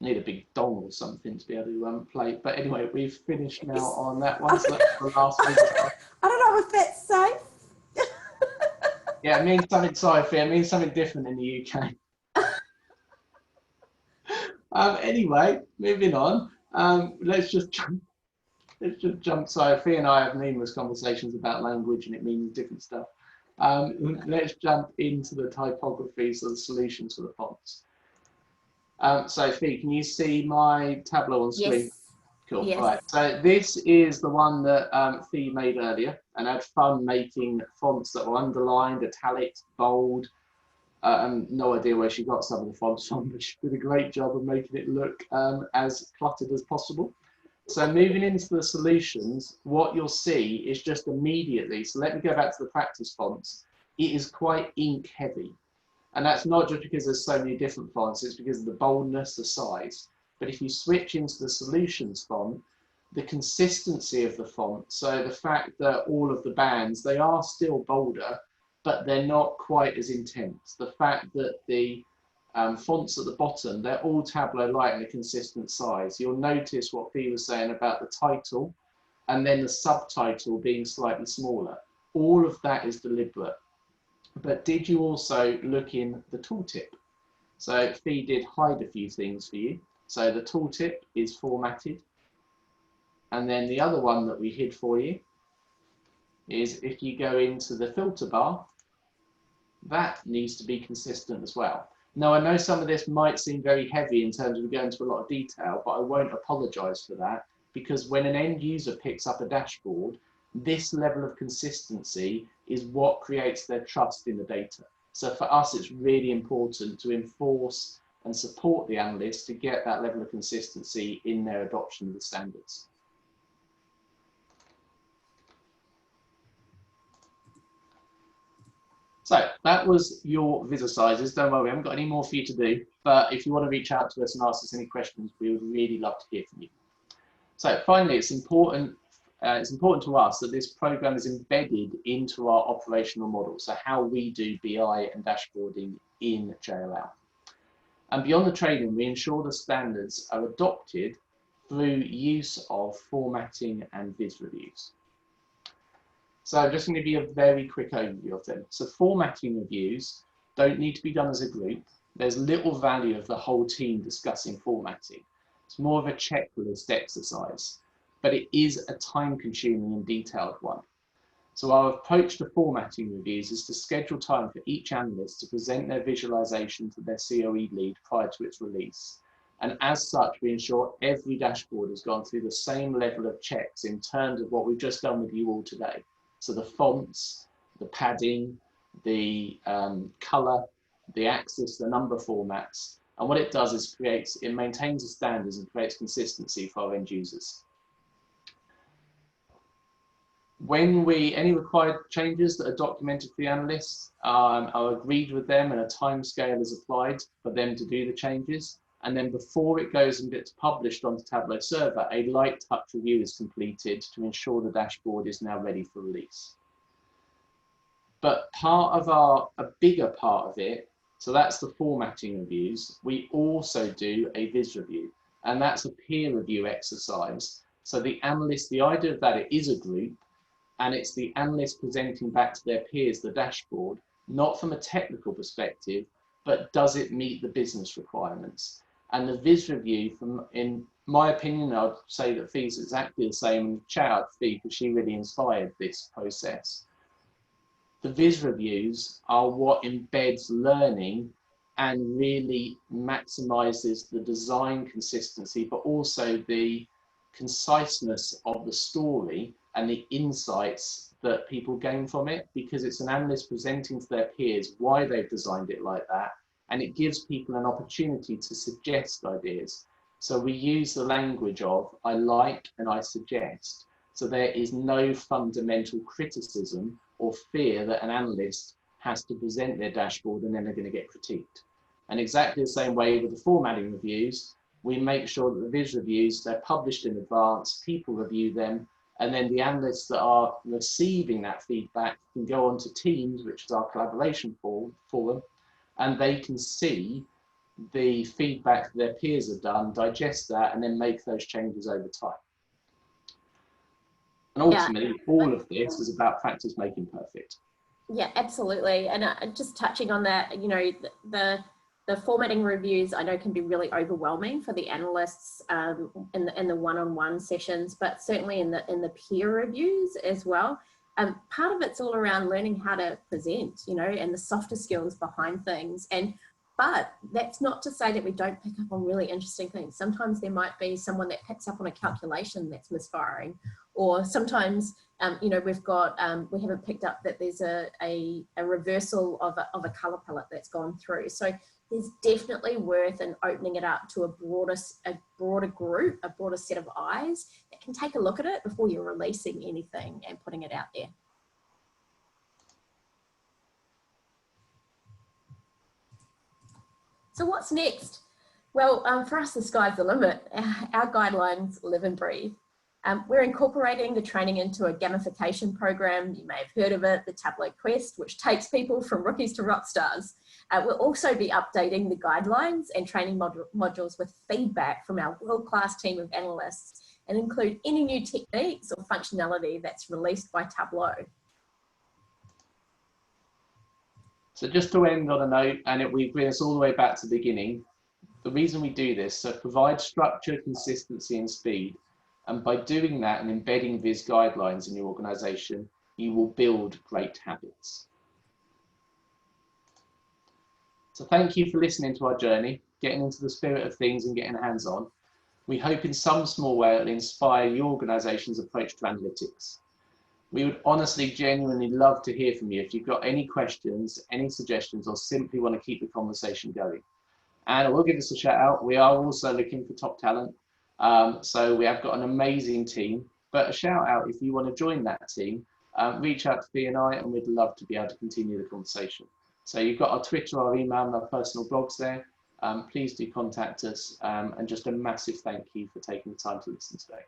Need a big dong or something to be able to play. But anyway, we've finished now on that one. So that's the last video. I don't know if that's safe. Yeah, it means something, sorry, it means something different in the UK. Anyway, moving on. Let's just jump. Sophie and I have numerous conversations about language, and it means different stuff. Let's jump into the typography, so the solutions for the fonts. Sophie, can you see my Tableau on screen? Yes. Cool. Yes. Right. So this is the one that Fee made earlier, and I had fun making fonts that were underlined, italics, bold. No idea where she got some of the fonts from, but she did a great job of making it look as cluttered as possible. So moving into the solutions, what you'll see is just immediately, so let me go back to the practice fonts, it is quite ink heavy. And that's not just because there's so many different fonts, it's because of the boldness, the size. But if you switch into the solutions font, the consistency of the font, so the fact that all of the bands, they are still bolder, but they're not quite as intense. The fact that the fonts at the bottom, they're all Tableau Lite and a consistent size. You'll notice what Fee was saying about the title and then the subtitle being slightly smaller. All of that is deliberate. But did you also look in the tooltip? So Fee did hide a few things for you. So the tooltip is formatted. And then the other one that we hid for you is if you go into the filter bar, that needs to be consistent as well. Now, I know some of this might seem very heavy in terms of going into a lot of detail, but I won't apologize for that, because when an end user picks up a dashboard, this level of consistency is what creates their trust in the data. So for us, it's really important to enforce and support the analysts to get that level of consistency in their adoption of the standards. So that was your Visualisers. Don't worry, we haven't got any more for you to do, but if you want to reach out to us and ask us any questions, we would really love to hear from you. So finally, it's important to us that this program is embedded into our operational model, so how we do BI and dashboarding in JLL. And beyond the training, we ensure the standards are adopted through use of formatting and viz reviews. So I'm just going to give you a very quick overview of them. So formatting reviews don't need to be done as a group. There's little value of the whole team discussing formatting. It's more of a checklist exercise, but it is a time-consuming and detailed one. So our approach to formatting reviews is to schedule time for each analyst to present their visualization to their COE lead prior to its release. And as such, we ensure every dashboard has gone through the same level of checks in terms of what we've just done with you all today. So the fonts, the padding, the color, the axis, the number formats. And what it does is it maintains the standards and creates consistency for our end users. When any required changes that are documented for the analysts are agreed with them, and a time scale is applied for them to do the changes. And then before it goes and gets published onto Tableau server, a light touch review is completed to ensure the dashboard is now ready for release. But a bigger part of it, so that's the formatting reviews, we also do a Viz review, and that's a peer review exercise. So the analyst, the idea of that, it is a group, and it's the analyst presenting back to their peers the dashboard, not from a technical perspective, but does it meet the business requirements? And the Viz review, in my opinion, I'd say that Fee's exactly the same. Shout out to Fee because she really inspired this process. The Viz reviews are what embeds learning and really maximizes the design consistency, but also the conciseness of the story and the insights that people gain from it, because it's an analyst presenting to their peers why they've designed it like that, and it gives people an opportunity to suggest ideas. So we use the language of I like and I suggest. So there is no fundamental criticism or fear that an analyst has to present their dashboard and then they're going to get critiqued. And exactly the same way with the formatting reviews, we make sure that the Viz reviews, they're published in advance, people review them, and then the analysts that are receiving that feedback can go on to Teams, which is our collaboration forum, and they can see the feedback their peers have done, digest that, and then make those changes over time. And ultimately, all of this is about practice making perfect. Yeah, absolutely. And just touching on that, you know, the formatting reviews I know can be really overwhelming for the analysts in the one-on-one sessions, but certainly in the peer reviews as well. Part of it's all around learning how to present, you know, and the softer skills behind things. But that's not to say that we don't pick up on really interesting things. Sometimes there might be someone that picks up on a calculation that's misfiring, or sometimes, you know, we haven't picked up that there's a reversal of a color palette that's gone through. So there's definitely worth in opening it up to a broader group, a broader set of eyes that can take a look at it before you're releasing anything and putting it out there. So what's next? Well, for us, the sky's the limit. Our guidelines live and breathe. We're incorporating the training into a gamification program. You may have heard of it, the Tableau Quest, which takes people from rookies to rock stars. We'll also be updating the guidelines and training modules with feedback from our world-class team of analysts, and include any new techniques or functionality that's released by Tableau. So just to end on a note, and we bring us all the way back to the beginning, the reason we do this, so provide structure, consistency and speed. And by doing that and embedding Viz guidelines in your organization, you will build great habits. So thank you for listening to our journey, getting into the spirit of things and getting hands on. We hope in some small way it'll inspire your organization's approach to analytics. We would honestly, genuinely love to hear from you if you've got any questions, any suggestions, or simply want to keep the conversation going. And I will give us a shout out. We are also looking for top talent. So we have got an amazing team, but a shout out if you want to join that team, reach out to Fee and I, and we'd love to be able to continue the conversation. So you've got our Twitter, our email, and our personal blogs there. Please do contact us, and just a massive thank you for taking the time to listen today.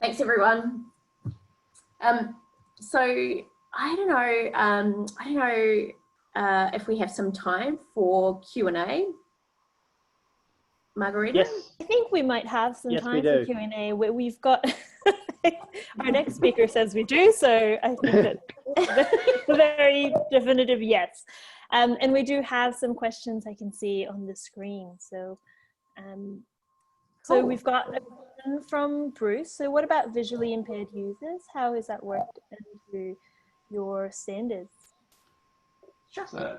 Thanks, everyone. So I don't know if we have some time for Q&A. Margarita? Yes. I think we might have some Yes, time we do. for Q&A. We've got, our next speaker says we do, so I think that's a very definitive yes. And we do have some questions I can see on the screen. So, Cool. we've got a question from Bruce. So what about visually impaired users? How has that worked into your standards? Sure. So,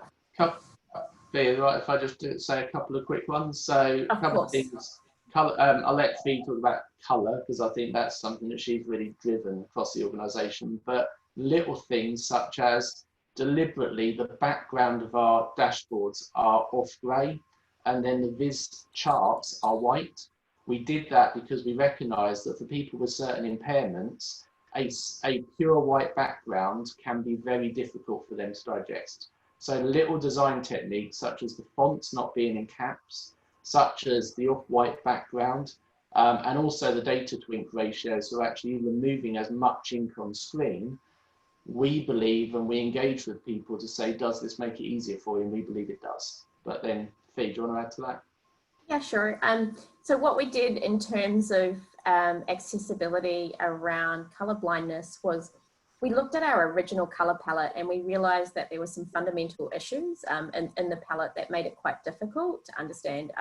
right, if I just say a couple of quick ones. So a couple of things. Color, I'll let Fee talk about colour because I think that's something that she's really driven across the organisation. But little things such as deliberately the background of our dashboards are off grey and then the Viz charts are white. We did that because we recognised that for people with certain impairments, a pure white background can be very difficult for them to digest. So little design techniques, such as the fonts not being in caps, such as the off-white background, and also the data to ink ratio, so actually removing as much ink on screen, we believe, and we engage with people to say, does this make it easier for you? And we believe it does. But then, Fee, do you want to add to that? Yeah, sure. So what we did in terms of accessibility around colour blindness was we looked at our original colour palette and we realised that there were some fundamental issues in the palette that made it quite difficult to understand.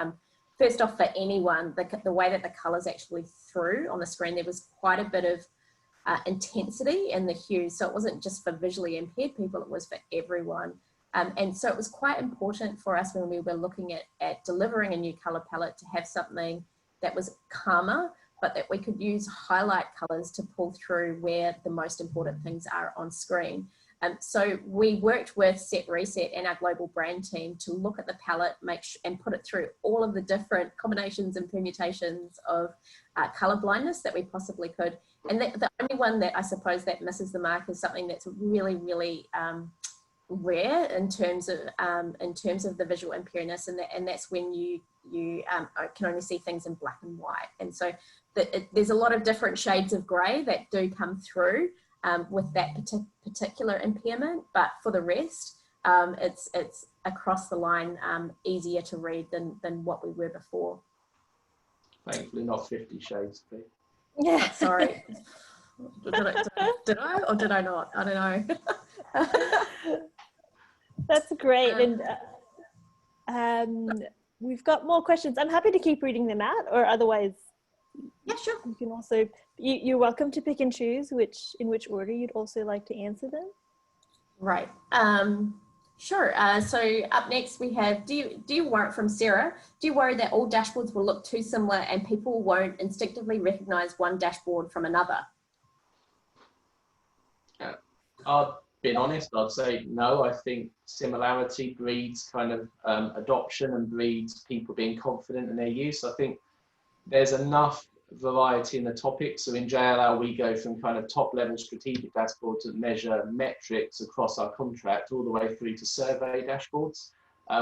First off, for anyone, the way that the colours actually threw on the screen, there was quite a bit of intensity in the hues. So it wasn't just for visually impaired people, it was for everyone. And so it was quite important for us when we were looking at delivering a new colour palette to have something that was calmer, but that we could use highlight colours to pull through where the most important things are on screen. So we worked with Set Reset and our global brand team to look at the palette, and put it through all of the different combinations and permutations of colour blindness that we possibly could. And the only one that I suppose that misses the mark is something that's really, really rare in terms of the visual impairness, and that's when you can only see things in black and white. And so there's a lot of different shades of grey that do come through with that particular impairment, but for the rest, it's across the line easier to read than what we were before. Thankfully, not 50 Shades, Fee. Yeah. Sorry. Did I or did I not? I don't know. That's great. And we've got more questions. I'm happy to keep reading them out, or otherwise, Yeah, sure. you can also, you're welcome to pick and choose in which order you'd also like to answer them. Right. Sure. So up next we have, do you worry, from Sarah, do you worry that all dashboards will look too similar and people won't instinctively recognize one dashboard from another? I've been honest, I'd say no. I think similarity breeds kind of adoption and breeds people being confident in their use. I think there's enough variety in the topics. So in JLL, we go from kind of top level strategic dashboards that measure metrics across our contract all the way through to survey dashboards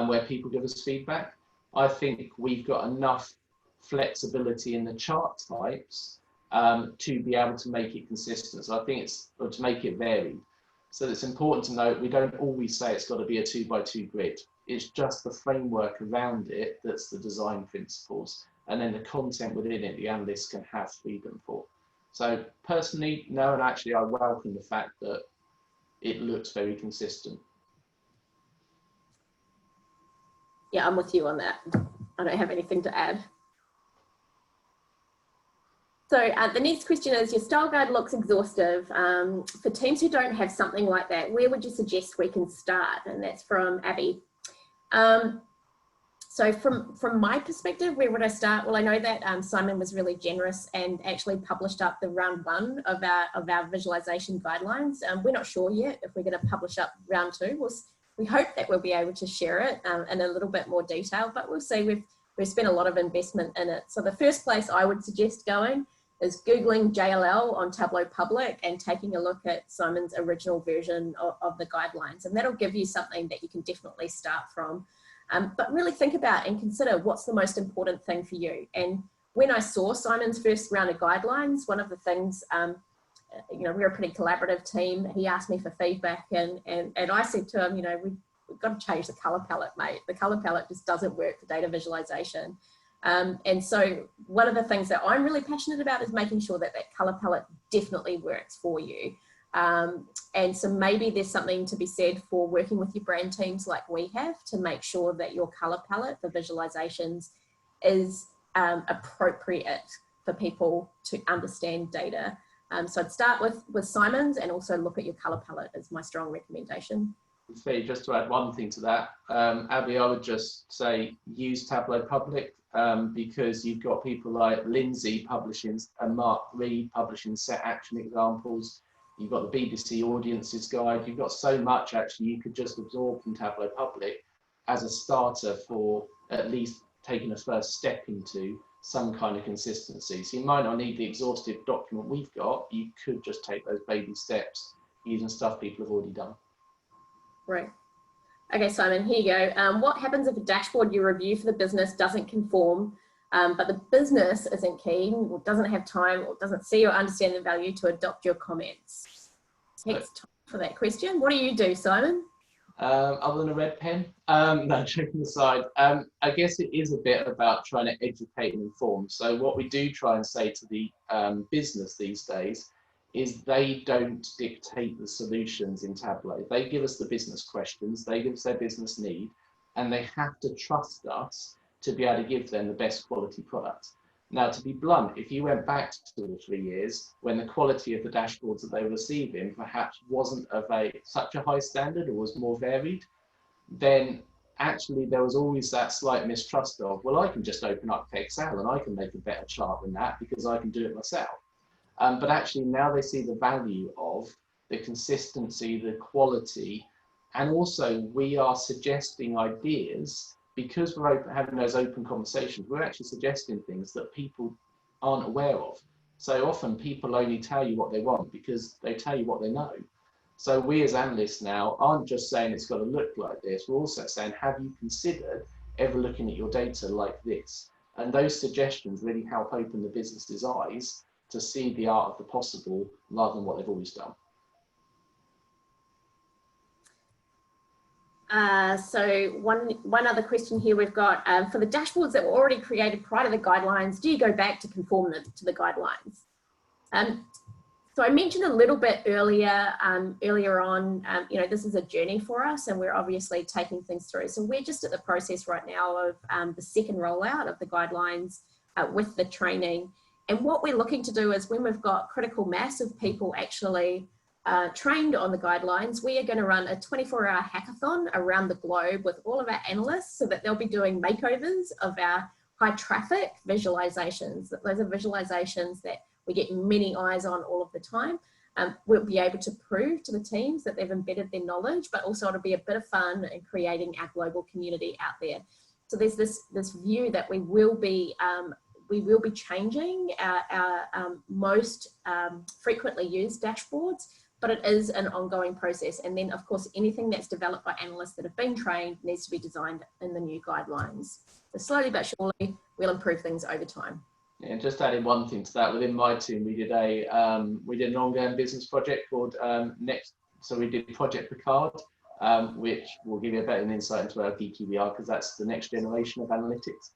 where people give us feedback. I think we've got enough flexibility in the chart types to be able to make it consistent. So I think or to make it varied. So it's important to note, we don't always say it's got to be a 2x2 grid. It's just the framework around it that's the design principles. And then the content within it, the analysts can have freedom for. So personally, no, and actually I welcome the fact that it looks very consistent. Yeah, I'm with you on that. I don't have anything to add. So the next question is, your style guide looks exhaustive. For teams who don't have something like that, where would you suggest we can start? And that's from Abby. So from my perspective, where would I start? Well, I know that Simon was really generous and actually published up the round 1 of our visualization guidelines. We're not sure yet if we're going to publish up round 2. We hope that we'll be able to share it in a little bit more detail, but we'll see. We've spent a lot of investment in it. So the first place I would suggest going is Googling JLL on Tableau Public and taking a look at Simon's original version of the guidelines. And that'll give you something that you can definitely start from. But really think about and consider what's the most important thing for you. And when I saw Simon's first round of guidelines, one of the things, we're a pretty collaborative team. He asked me for feedback and I said to him, we've got to change the color palette, mate. The color palette just doesn't work for data visualization. And so one of the things that I'm really passionate about is making sure that color palette definitely works for you. And so maybe there's something to be said for working with your brand teams like we have to make sure that your color palette for visualizations is appropriate for people to understand data. So I'd start with Simon's and also look at your color palette as my strong recommendation. Just to add one thing to that, Abby, I would just say use Tableau Public because you've got people like Lindsay publishing and Mark Reed publishing set action examples. You've got the BBC Audiences Guide. You've got so much actually you could just absorb from Tableau Public as a starter for at least taking a first step into some kind of consistency. So you might not need the exhaustive document we've got. You could just take those baby steps using stuff people have already done. Right. Okay, Simon, here you go. What happens if a dashboard you review for the business doesn't conform, but the business isn't keen, or doesn't have time, or doesn't see or understand the value to adopt your comments? Takes time for that question. What do you do, Simon? Other than a red pen? No, joking aside, I guess it is a bit about trying to educate and inform. So what we do try and say to the business these days is they don't dictate the solutions in Tableau. They give us the business questions, they give us their business need, and they have to trust us to be able to give them the best quality product. Now, to be blunt, if you went back 2 or 3 years when the quality of the dashboards that they were receiving perhaps wasn't of such a high standard or was more varied, then actually there was always that slight mistrust of, well, I can just open up Excel and I can make a better chart than that because I can do it myself. But actually now they see the value of the consistency, the quality, and also we are suggesting ideas. Because we're having those open conversations, we're actually suggesting things that people aren't aware of. So often people only tell you what they want because they tell you what they know. So we as analysts now aren't just saying it's got to look like this, we're also saying, have you considered ever looking at your data like this? And those suggestions really help open the business's eyes to see the art of the possible rather than what they've always done. So one other question here we've got, for the dashboards that were already created prior to the guidelines, do you go back to conform them to the guidelines? So I mentioned a little bit earlier on, you know, this is a journey for us and we're obviously taking things through. So we're just at the process right now of the second rollout of the guidelines with the training. And what we're looking to do is when we've got critical mass of people actually trained on the guidelines, we are going to run a 24-hour hackathon around the globe with all of our analysts so that they'll be doing makeovers of our high traffic visualizations. Those are visualizations that we get many eyes on all of the time. We'll be able to prove to the teams that they've embedded their knowledge, but also it'll be a bit of fun in creating our global community out there. So there's this view that we will be changing our most frequently used dashboards, but it is an ongoing process. And then of course, anything that's developed by analysts that have been trained needs to be designed in the new guidelines. So slowly but surely, we'll improve things over time. Yeah, just adding one thing to that, within my team, we did an ongoing business project called so we did Project Picard, which will give you a better insight into how geeky we are, because that's the next generation of analytics.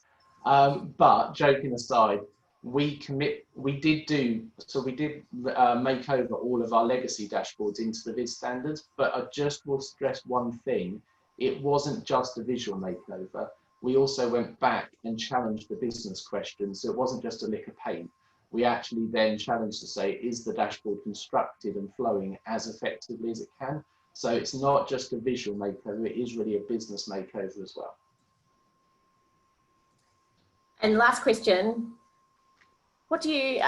But joking aside, we did make over all of our legacy dashboards into the Viz standards, but I just will stress one thing. It wasn't just a visual makeover. We also went back and challenged the business questions. So it wasn't just a lick of paint. We actually then challenged to say, is the dashboard constructed and flowing as effectively as it can? So it's not just a visual makeover, it is really a business makeover as well. And last question, what do you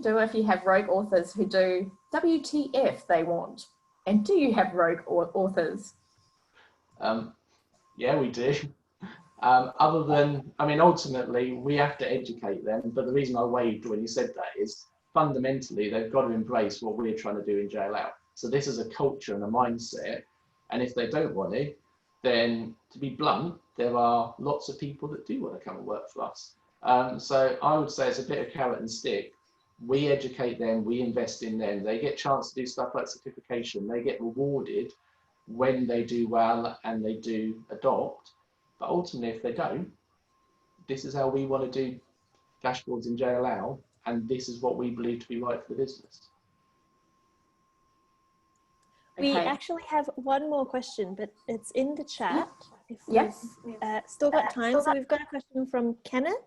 do if you have rogue authors who do WTF they want? And do you have rogue authors? Yeah, we do. Other than, I mean, ultimately we have to educate them, but the reason I waved when you said that is fundamentally they've got to embrace what we're trying to do in JLL. So this is a culture and a mindset, and if they don't want it, then to be blunt, there are lots of people that do want to come and work for us. So I would say it's a bit of carrot and stick. We educate them, we invest in them, they get a chance to do stuff like certification, they get rewarded when they do well and they do adopt. But ultimately, if they don't, this is how we want to do dashboards in JLL, and this is what we believe to be right for the business. We Okay. actually have one more question, but it's in the chat. If Yes. we've still got time. So we've got a question from Kenneth.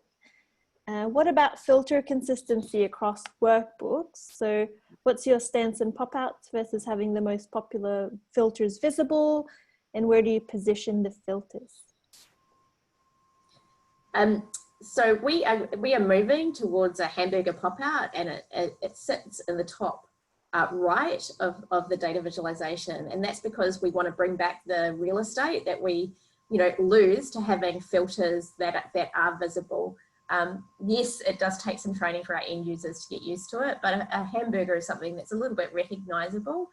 What about filter consistency across workbooks? So what's your stance on pop-outs versus having the most popular filters visible? And where do you position the filters? So we are moving towards a hamburger pop-out, and it sits in the top right of the data visualization, and that's because we want to bring back the real estate that we lose to having filters that are visible. Yes, it does take some training for our end users to get used to it, but a hamburger is something that's a little bit recognizable,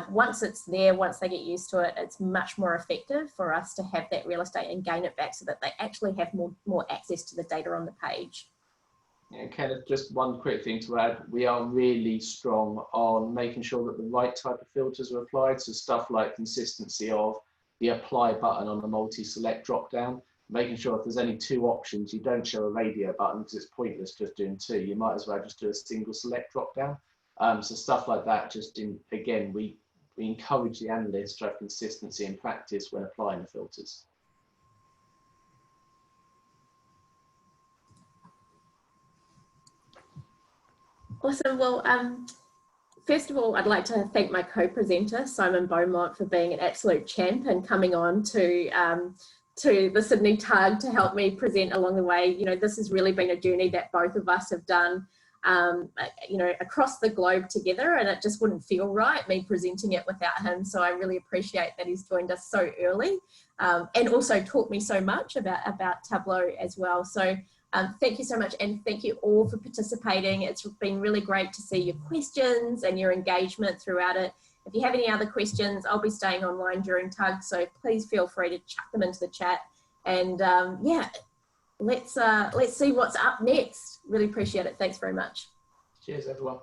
once it's there, once they get used to it, it's much more effective for us to have that real estate and gain it back so that they actually have more access to the data on the page. Yeah, Kenneth, just one quick thing to add. We are really strong on making sure that the right type of filters are applied. So stuff like consistency of the apply button on the multi-select drop-down, making sure if there's only 2 options, you don't show a radio button because it's pointless just doing 2. You might as well just do a single select drop-down. So stuff like that, again, we encourage the analysts to have consistency in practice when applying the filters. Awesome. Well, first of all, I'd like to thank my co-presenter, Simon Beaumont, for being an absolute champ and coming on to the Sydney Tug to help me present along the way. You know, this has really been a journey that both of us have done, you know, across the globe together, and it just wouldn't feel right, me presenting it without him. So I really appreciate that he's joined us so early, and also taught me so much about Tableau as well. So thank you so much, and thank you all for participating. It's been really great to see your questions and your engagement throughout it. If you have any other questions, I'll be staying online during Tug, so please feel free to chuck them into the chat. And yeah, let's see what's up next. Really appreciate it. Thanks very much. Cheers, everyone.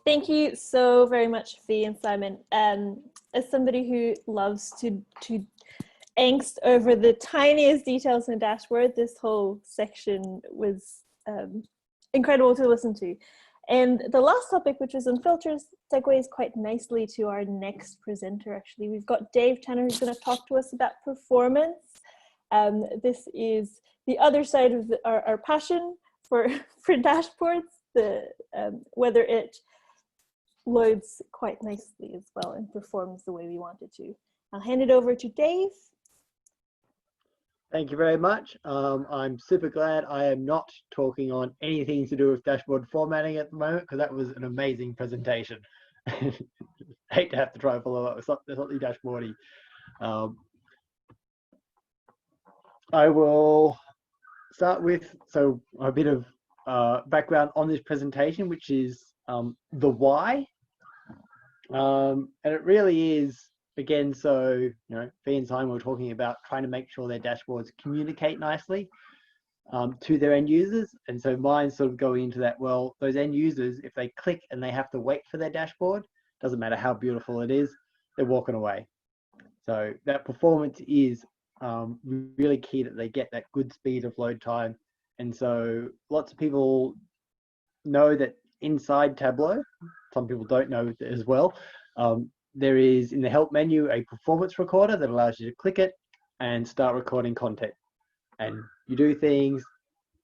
Thank you so very much, Fee and Simon. As somebody who loves to angst over the tiniest details in a dashboard, this whole section was incredible to listen to. And the last topic, which was on filters, segues quite nicely to our next presenter. Actually, we've got Dave Tanner, who's going to talk to us about performance. This is the other side of our passion for dashboards, whether it loads quite nicely as well and performs the way we want it to. I'll hand it over to Dave. Thank you very much. I'm super glad I am not talking on anything to do with dashboard formatting at the moment, because that was an amazing presentation. Hate to have to try and follow up with something dashboardy. I will start with a bit of background on this presentation, which is the why. And it really is, again, so, you know, Fee and Simon were talking about trying to make sure their dashboards communicate nicely to their end users. And so mine's sort of going into that, well, those end users, if they click and they have to wait for their dashboard, doesn't matter how beautiful it is, they're walking away. So that performance is really key, that they get that good speed of load time. And so lots of people know that inside Tableau, some people don't know as well, there is in the help menu a performance recorder that allows you to click it and start recording content. And you do things,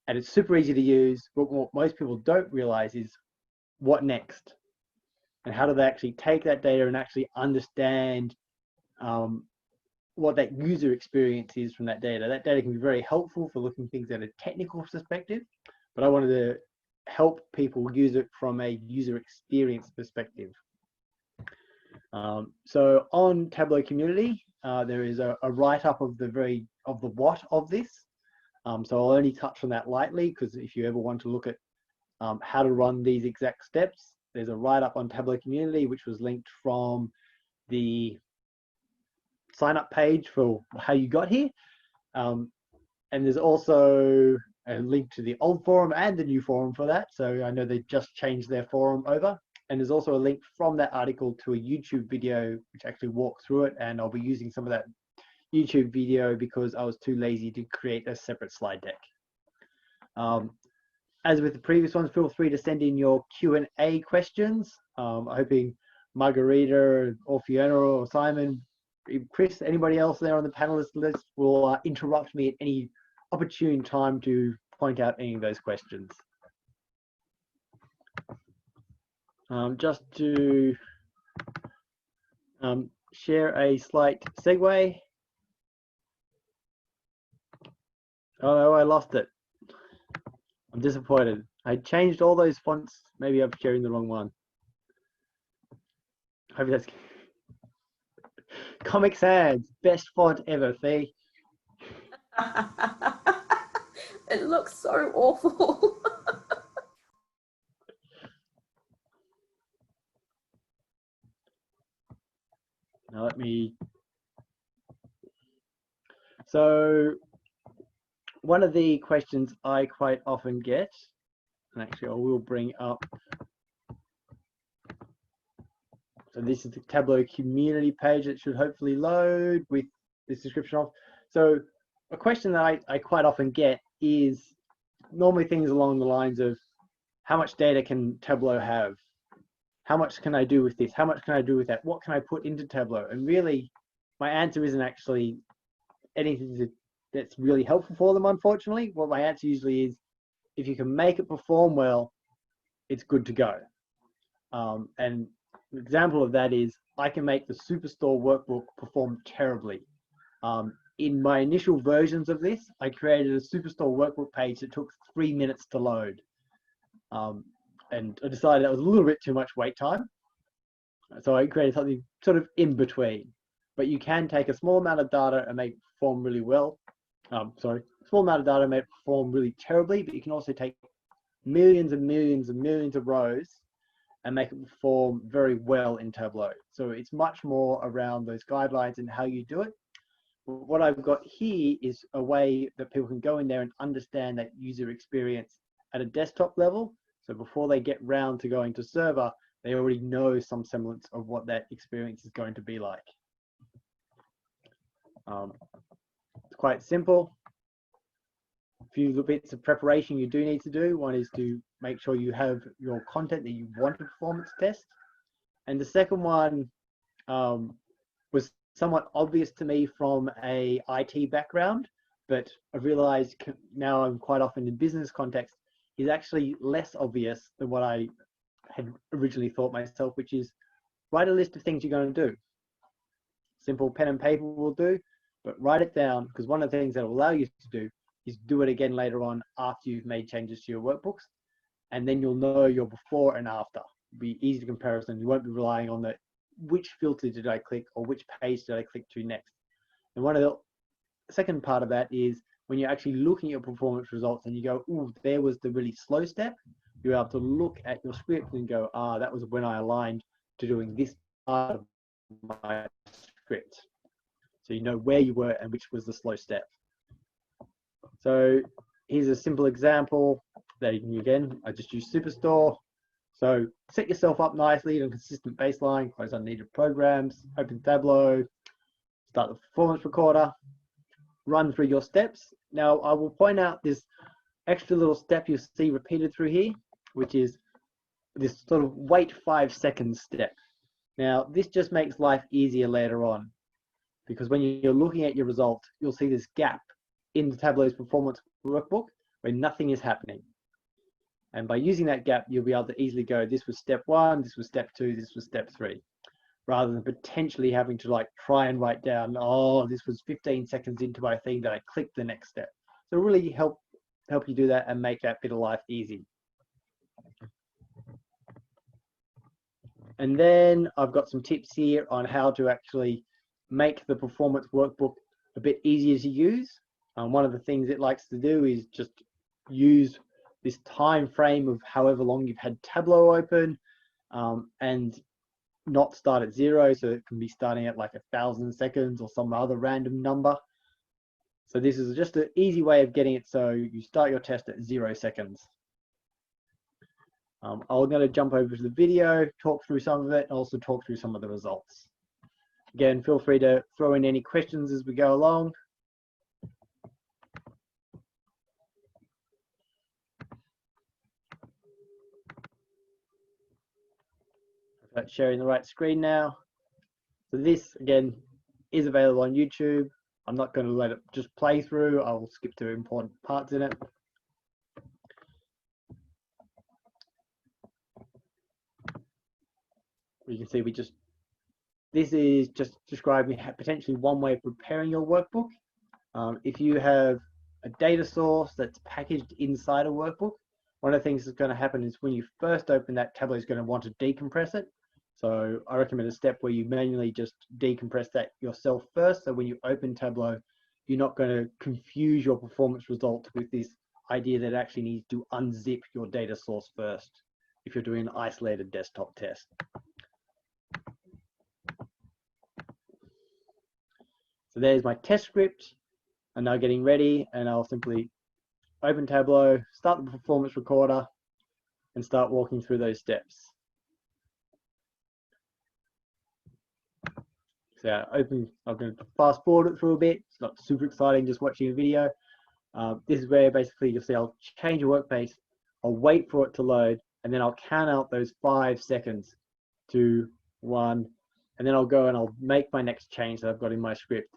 and it's super easy to use. But what most people don't realize is what next, and how do they actually take that data and actually understand what that user experience is from that data. That data can be very helpful for looking things at a technical perspective, but I wanted to help people use it from a user experience perspective. So on Tableau Community, there is a write-up of the what of this. So I'll only touch on that lightly, because if you ever want to look at how to run these exact steps, there's a write-up on Tableau Community, which was linked from the sign-up page for how you got here. And there's also a link to the old forum and the new forum for that. So I know they just changed their forum over. And there's also a link from that article to a YouTube video which actually walks through it, and I'll be using some of that YouTube video because I was too lazy to create a separate slide deck. As with the previous ones, feel free to send in your Q&A questions. I'm hoping Margarita or Fiona or Simon, Chris, anybody else there on the panelist list will interrupt me at any opportune time to point out any of those questions. Just to share a slight segue. Oh no, I lost it. I'm disappointed. I changed all those fonts. Maybe I'm sharing the wrong one. Hope that's Comic Sans, best font ever, Fee. It looks so awful. So one of the questions I quite often get, and actually I will bring up, so this is the Tableau community page that should hopefully load with this description of. So a question that I quite often get is normally things along the lines of, how much data can Tableau have? How much can I do with this? How much can I do with that? What can I put into Tableau? And really, my answer isn't actually anything that's really helpful for them, unfortunately. What my answer usually is, if you can make it perform well, it's good to go. And an example of that is, I can make the Superstore workbook perform terribly. In my initial versions of this, I created a Superstore workbook page that took 3 minutes to load. And I decided that was a little bit too much wait time. So I created something sort of in between. But you can take a small amount of data and make it perform really well. Small amount of data and make it perform really terribly, but you can also take millions and millions and millions of rows and make it perform very well in Tableau. So it's much more around those guidelines and how you do it. What I've got here is a way that people can go in there and understand that user experience at a desktop level. So before they get round to going to server, they already know some semblance of what that experience is going to be like. It's quite simple. A few bits of preparation you do need to do. One is to make sure you have your content that you want to performance test. And the second one was somewhat obvious to me from a IT background, but I realized now I'm quite often in business context, is actually less obvious than what I had originally thought myself, which is write a list of things you're going to do. Simple pen and paper will do, but write it down, because one of the things that will allow you to do is do it again later on after you've made changes to your workbooks, and then you'll know your before and after. It'll be easy to comparison. You won't be relying on the which filter did I click or which page did I click to next. And one of the second part of that is when you're actually looking at your performance results and you go, oh, there was the really slow step, you're able to look at your script and go, ah, that was when I aligned to doing this part of my script. So you know where you were and which was the slow step. So here's a simple example that again, I just use Superstore. So set yourself up nicely on a consistent baseline, close unneeded programs, open Tableau, start the performance recorder, run through your steps. Now I will point out this extra little step you see repeated through here, which is this sort of wait 5 seconds step. Now this just makes life easier later on, because when you're looking at your results, you'll see this gap in the Tableau's performance workbook where nothing is happening. And by using that gap, you'll be able to easily go, this was step 1, this was step 2, this was step 3, rather than potentially having to like try and write down, oh, this was 15 seconds into my thing that I clicked the next step. So really help you do that and make that bit of life easy. And then I've got some tips here on how to actually make the performance workbook a bit easier to use. One of the things it likes to do is just use this time frame of however long you've had Tableau open, and not start at 0, so it can be starting at like 1,000 seconds or some other random number. So this is just an easy way of getting it so you start your test at 0 seconds. I'm going to jump over to the video, talk through some of it, and also talk through some of the results. Again, feel free to throw in any questions as we go along. Sharing the right screen now. So this again is available on YouTube. I'm not going to let it just play through. I will skip to important parts in it. You can see this is just describing potentially one way of preparing your workbook. If you have a data source that's packaged inside a workbook, one of the things that's going to happen is when you first open that, Tableau is going to want to decompress it. So I recommend a step where you manually just decompress that yourself first. So when you open Tableau, you're not going to confuse your performance result with this idea that it actually needs to unzip your data source first if you're doing an isolated desktop test. So there's my test script. I'm now getting ready, and I'll simply open Tableau, start the performance recorder, and start walking through those steps. So I'm going to fast forward it through a bit. It's not super exciting just watching a video. This is where basically you'll see I'll change a workspace, I'll wait for it to load, and then I'll count out those 5 seconds, 2, 1, and then I'll go and I'll make my next change that I've got in my script.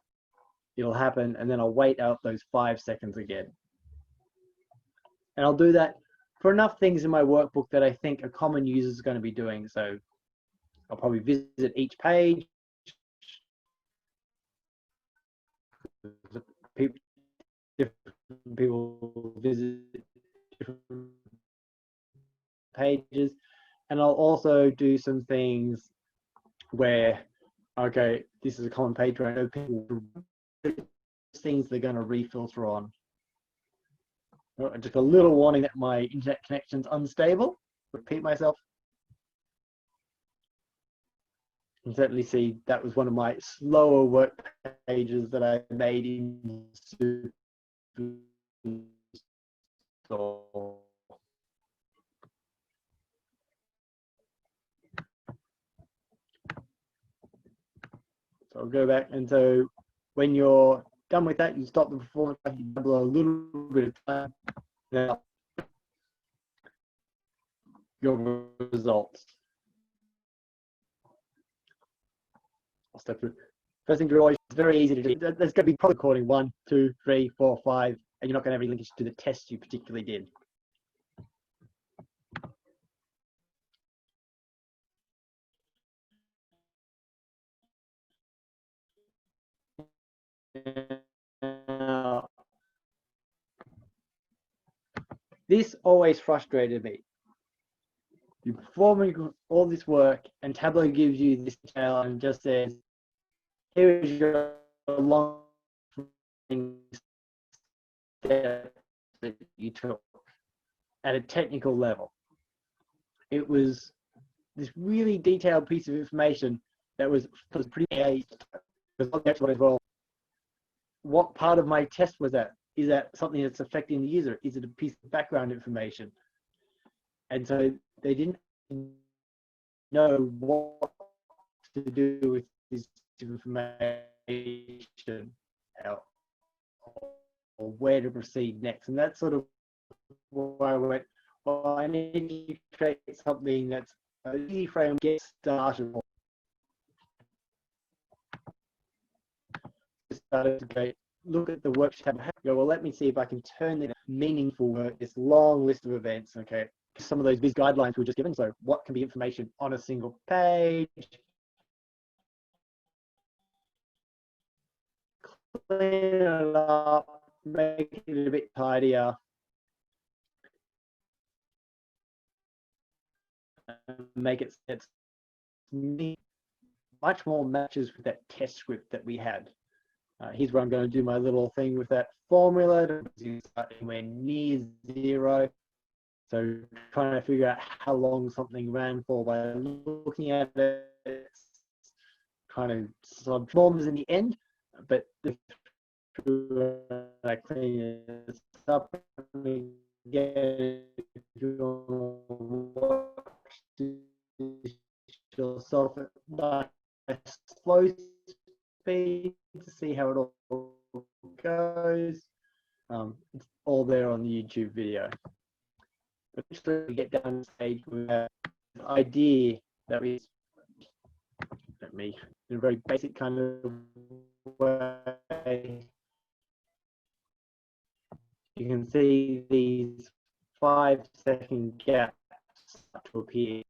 It'll happen, and then I'll wait out those 5 seconds again. And I'll do that for enough things in my workbook that I think a common user is going to be doing. So I'll probably visit each page. Different people visit different pages, and I'll also do some things where, okay, this is a common page where I know people things they're going to refilter on. Just a little warning that my internet connection's unstable. Repeat myself. You can certainly see that was one of my slower work pages that I made in So I'll go back, and so when you're done with that, you stop the performance, you double a little bit of time. Now, your results. I'll step through. First thing to realize, it's very easy to do. There's going to be probably recording 1, 2, 3, 4, 5, and you're not going to have any linkage to the test you particularly did. This always frustrated me. You're performing all this work, and Tableau gives you this detail and just says, here is your long step that you took at a technical level. It was this really detailed piece of information that was pretty as well. What part of my test was that? Is that something that's affecting the user? Is it a piece of background information? And so they didn't know what to do with this information or where to proceed next. And that's sort of where I went, well, I need to create something that's an easy frame to get started. Started to go look at the work tab, go, well, let me see if I can turn this meaningful work, this long list of events. Okay, some of those Viz guidelines were just given. So what can be information on a single page? Clean it up, make it a bit tidier. Make it much more matches with that test script that we had. Here's where I'm going to do my little thing with that formula to start anywhere near 0. So trying to figure out how long something ran for by looking at it, kind of subforms in the end, but I clean it up and get yourself at nice slow speed to see how it all goes. It's all there on the YouTube video. But eventually we get down to stage with an idea that we, let me, in a very basic kind of way, you can see these 5-second gaps start to appear.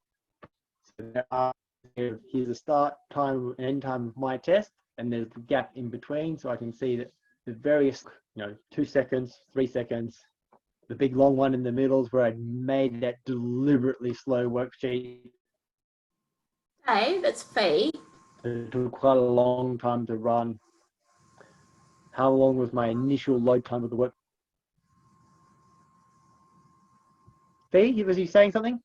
So here's the start time and end time of my test, and there's the gap in between, so I can see that the various, 2 seconds, 3 seconds, the big long one in the middle is where I made that deliberately slow worksheet. Hey, that's Fee. It took quite a long time to run. How long was my initial load time of the work? Fee, was you saying something?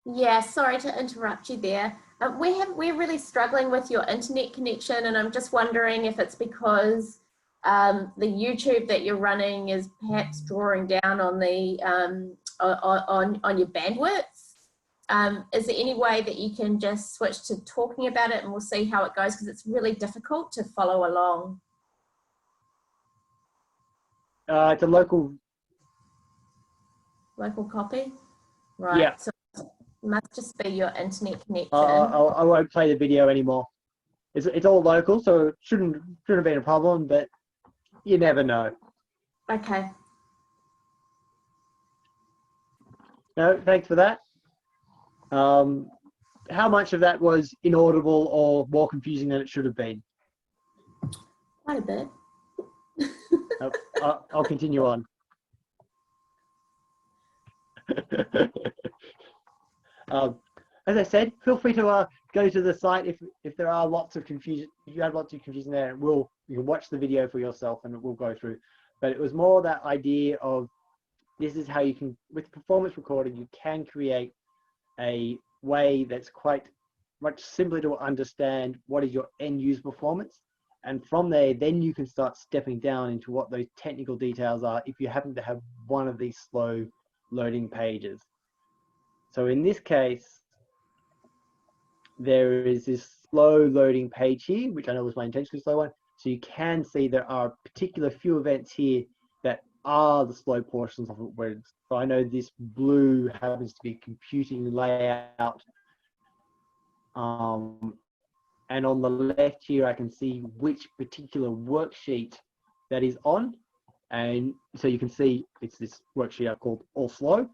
Yeah, sorry to interrupt you there. We're really struggling with your internet connection, and I'm just wondering if it's because the YouTube that you're running is perhaps drawing down on the on your bandwidth. Is there any way that you can just switch to talking about it, and we'll see how it goes, because it's really difficult to follow along. It's a local copy, right? Yeah. So it must just be your internet connection. I won't play the video anymore. It's all local, so it shouldn't have been a problem, but you never know. Okay. No, thanks for that. How much of that was inaudible or more confusing than it should have been? Quite a bit. I'll continue on. As I said, feel free to go to the site if there are lots of confusion. If you have lots of confusion there, you can watch the video for yourself and we'll go through. But it was more that idea of this is how you can, with performance recording, you can create a way that's quite much simpler to understand what is your end user performance. And from there, then you can start stepping down into what those technical details are if you happen to have one of these slow loading pages. So in this case, there is this slow loading page here, which I know was my intentionally slow one. So you can see there are particular few events here that are the slow portions of it. So I know this blue happens to be computing layout. And on the left here, I can see which particular worksheet that is on. And so you can see it's this worksheet I called All Slow.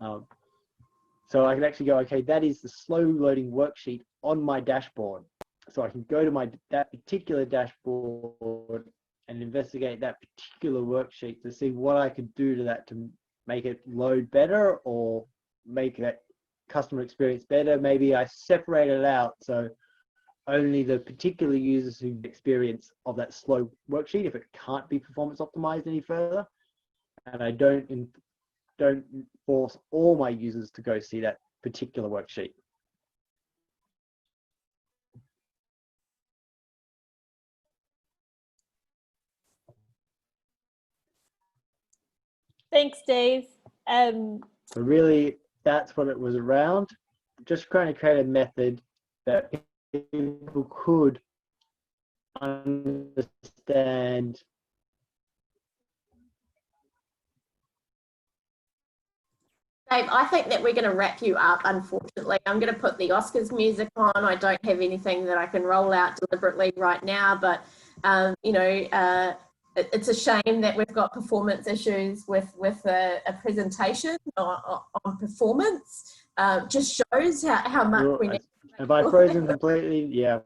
So I can actually go, okay, that is the slow loading worksheet on my dashboard. So I can go to that particular dashboard and investigate that particular worksheet to see what I could do to that to make it load better or make that customer experience better. Maybe I separate it out so only the particular users who experience of that slow worksheet, if it can't be performance optimized any further, and I don't force all my users to go see that particular worksheet. Thanks, Dave. So really, that's what it was around. Just trying to create a method that people could understand. Dave, I think that we're going to wrap you up, unfortunately. I'm going to put the Oscars music on. I don't have anything that I can roll out deliberately right now, but, you know, it's a shame that we've got performance issues with a presentation on performance. Just shows how much we need. Have I frozen completely? Yeah.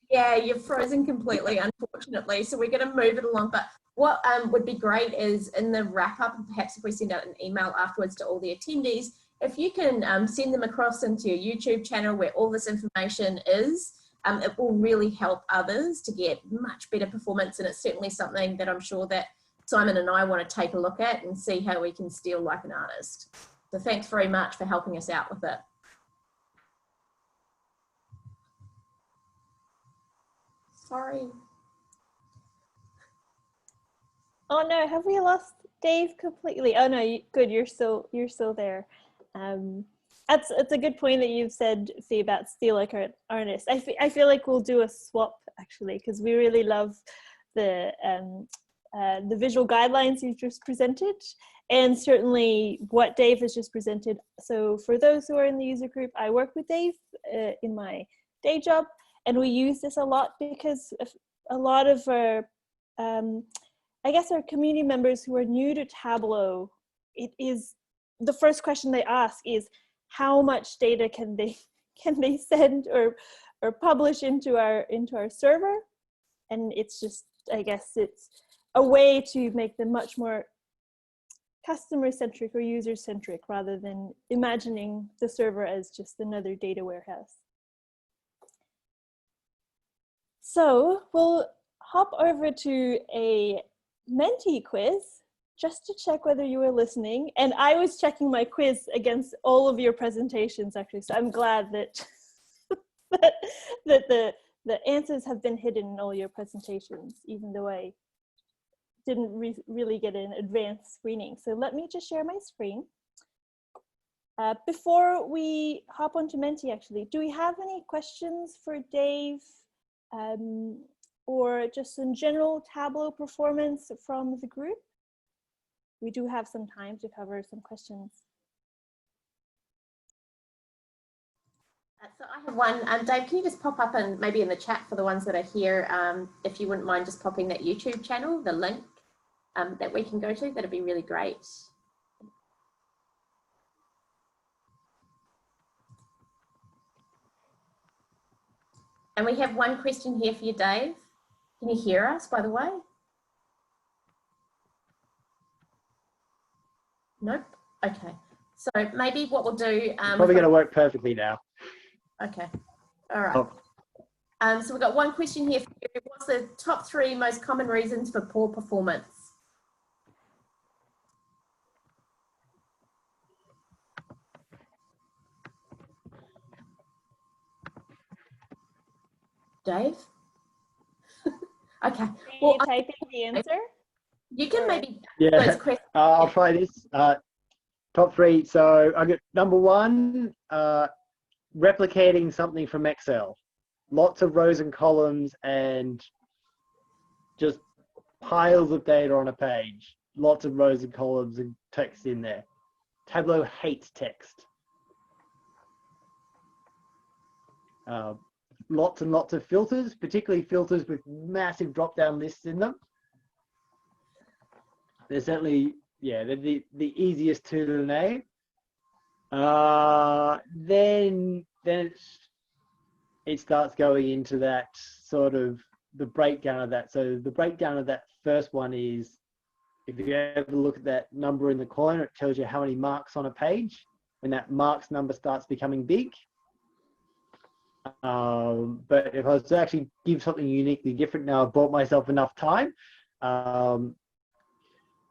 Yeah, you've frozen completely, unfortunately. So we're going to move it along. But what would be great is in the wrap up, and perhaps if we send out an email afterwards to all the attendees, if you can send them across into your YouTube channel where all this information is, it will really help others to get much better performance. And it's certainly something that I'm sure that Simon and I want to take a look at and see how we can steal like an artist. So thanks very much for helping us out with it. Sorry. Oh no, have we lost Dave completely? Oh no, good, you're still there. It's a good point that you've said, Fee, about steal like an artist. I feel like we'll do a swap actually, because we really love the visual guidelines you've just presented, and certainly what Dave has just presented. So for those who are in the user group, I work with Dave in my day job, and we use this a lot because a lot of our, I guess our community members who are new to Tableau, it is the first question they ask is how much data can they send or publish into our server, and it's just, I guess it's a way to make them much more customer centric or user centric rather than imagining the server as just another data warehouse. So we'll hop over to a Menti quiz just to check whether you were listening. And I was checking my quiz against all of your presentations actually, so I'm glad that that the answers have been hidden in all your presentations, even though I didn't really get an advanced screening. So let me just share my screen. Before we hop onto Menti, actually, do we have any questions for Dave or just in general Tableau performance from the group? We do have some time to cover some questions. So I have one. Dave, can you just pop up and maybe in the chat for the ones that are here, if you wouldn't mind just popping that YouTube channel, the link that we can go to, that'd be really great. And we have one question here for you, Dave. Can you hear us, by the way? Nope. Okay. So maybe what we'll do. Probably going to work perfectly now. Okay. All right. So we've got one question here for you. What's the top 3 most common reasons for poor performance? Dave? Okay. Well, you type in the answer? You can maybe. Yeah, I'll try this. Top 3. So I got number 1, replicating something from Excel. Lots of rows and columns and just piles of data on a page. Lots of rows and columns and text in there. Tableau hates text. Lots and lots of filters, particularly filters with massive drop-down lists in them. They're certainly, yeah, they're the easiest to name. Then it starts going into that sort of the breakdown of that. So the breakdown of that first one is, if you ever look at that number in the corner, it tells you how many marks on a page. When that marks number starts becoming big. But if I was to actually give something uniquely different, now I've bought myself enough time.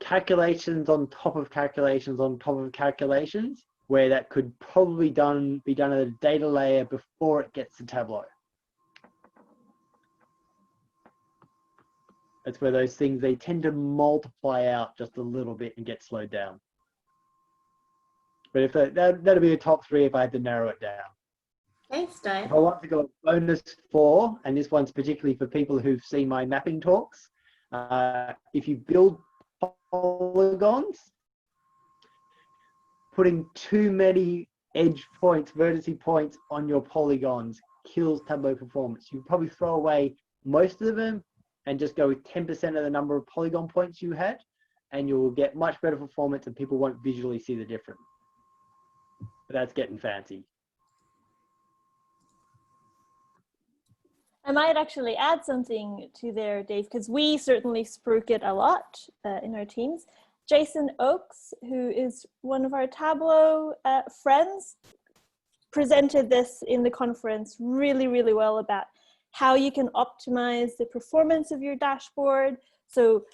Calculations on top of calculations on top of calculations, where that could probably be done at a data layer before it gets to Tableau. That's where those things, they tend to multiply out just a little bit and get slowed down. But if that'd be the top 3 if I had to narrow it down. Thanks, Dave. If I want to go bonus 4, and this one's particularly for people who've seen my mapping talks, if you build polygons, putting too many edge points, vertex points on your polygons kills Tableau performance. You probably throw away most of them and just go with 10% of the number of polygon points you had, and you'll get much better performance and people won't visually see the difference. But that's getting fancy. I might actually add something to there, Dave, because we certainly spruik it a lot in our teams. Jason Oakes, who is one of our Tableau friends, presented this in the conference really, really well about how you can optimize the performance of your dashboard. So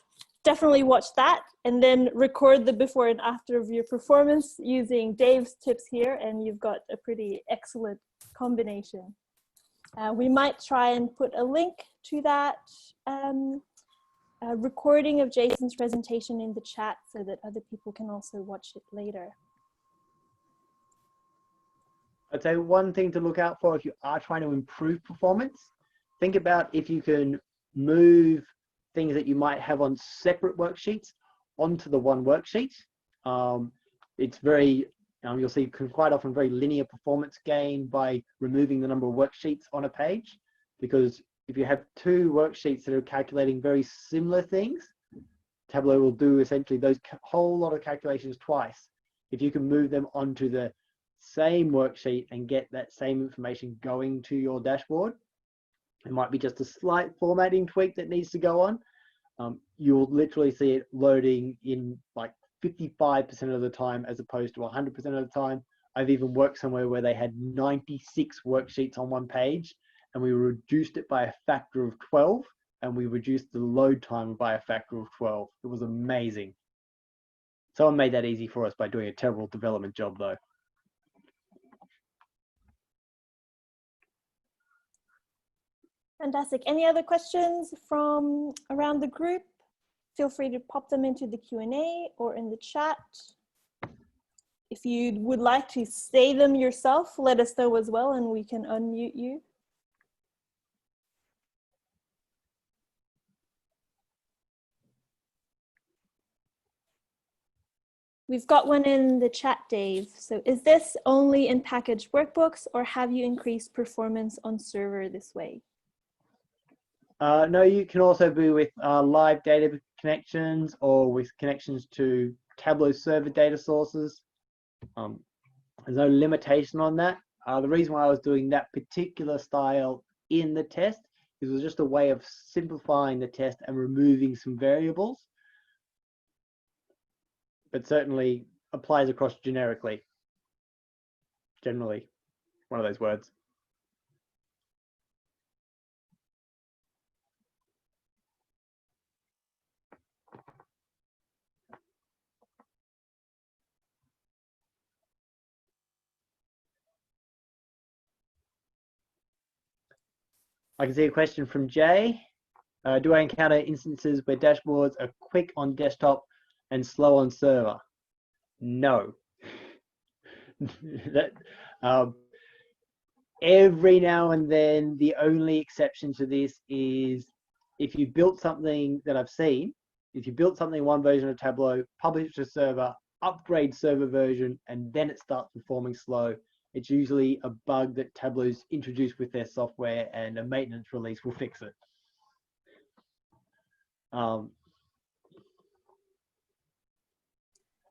definitely watch that and then record the before and after of your performance using Dave's tips here, and you've got a pretty excellent combination. We might try and put a link to that recording of Jason's presentation in the chat so that other people can also watch it later. I'd say one thing to look out for if you are trying to improve performance, think about if you can move things that you might have on separate worksheets onto the one worksheet. It's very, you'll see quite often very linear performance gain by removing the number of worksheets on a page, because if you have 2 worksheets that are calculating very similar things, Tableau will do essentially those whole lot of calculations twice. If you can move them onto the same worksheet and get that same information going to your dashboard, it might be just a slight formatting tweak that needs to go on. You'll literally see it loading in like 55% of the time as opposed to 100% of the time. I've even worked somewhere where they had 96 worksheets on one page, and we reduced it by a factor of 12, and we reduced the load time by a factor of 12. It was amazing. Someone made that easy for us by doing a terrible development job though. Fantastic. Any other questions from around the group? Feel free to pop them into the Q&A or in the chat. If you would like to say them yourself, let us know as well and we can unmute you. We've got one in the chat, Dave. So is this only in packaged workbooks or have you increased performance on server this way? No, you can also be with live data connections or with connections to Tableau server data sources. There's no limitation on that. The reason why I was doing that particular style in the test is it was just a way of simplifying the test and removing some variables, but certainly applies across generically. Generally, one of those words. I can see a question from Jay. Do I encounter instances where dashboards are quick on desktop and slow on server? No. Every now and then, the only exception to this is if you built something that I've seen, if you built something one version of Tableau, publish to server, upgrade server version, and then it starts performing slow, it's usually a bug that Tableau's introduced with their software and a maintenance release will fix it.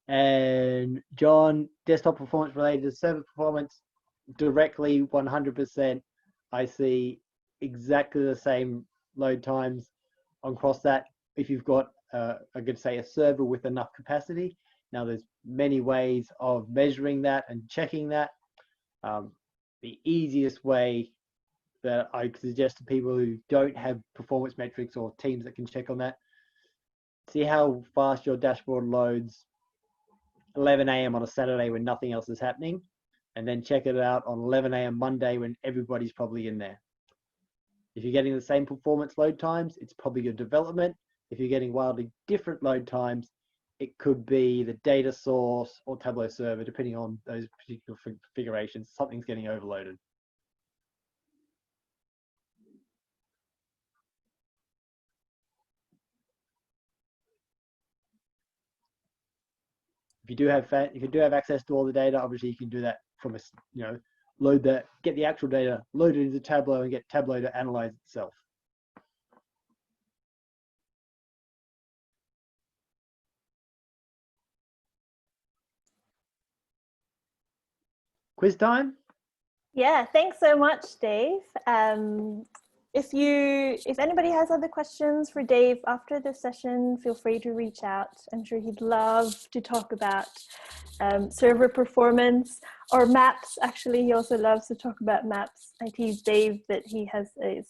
And John, desktop performance related to server performance, directly 100%. I see exactly the same load times across that. If you've got, I could say, a server with enough capacity. Now, there's many ways of measuring that and checking that. The easiest way that I suggest to people who don't have performance metrics or teams that can check on that, see how fast your dashboard loads 11 a.m. on a Saturday when nothing else is happening, and then check it out on 11 a.m. Monday when everybody's probably in there. If you're getting the same performance load times, it's probably your development. If you're getting wildly different load times, it could be the data source or Tableau server, depending on those particular configurations. Something's getting overloaded. If you do have access to all the data, obviously you can do that from a, get the actual data loaded into Tableau and get Tableau to analyze itself. Quiz time? Yeah, thanks so much, Dave. If anybody has other questions for Dave after this session, feel free to reach out. I'm sure he'd love to talk about server performance or maps. Actually, he also loves to talk about maps. I tease Dave that he has a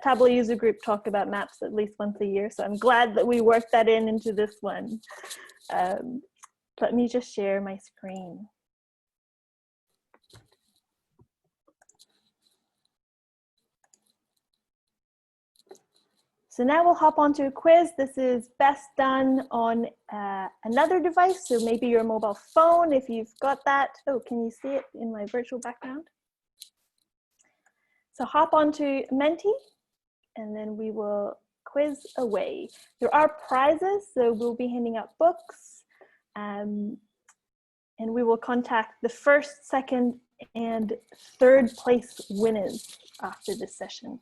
Tableau user group talk about maps at least once a year. So I'm glad that we worked that into this one. Let me just share my screen. So now we'll hop onto a quiz. This is best done on another device, so maybe your mobile phone if you've got that. Oh, can you see it in my virtual background? So hop onto Menti, and then we will quiz away. There are prizes, so we'll be handing out books, and we will contact the first, second, and third place winners after this session.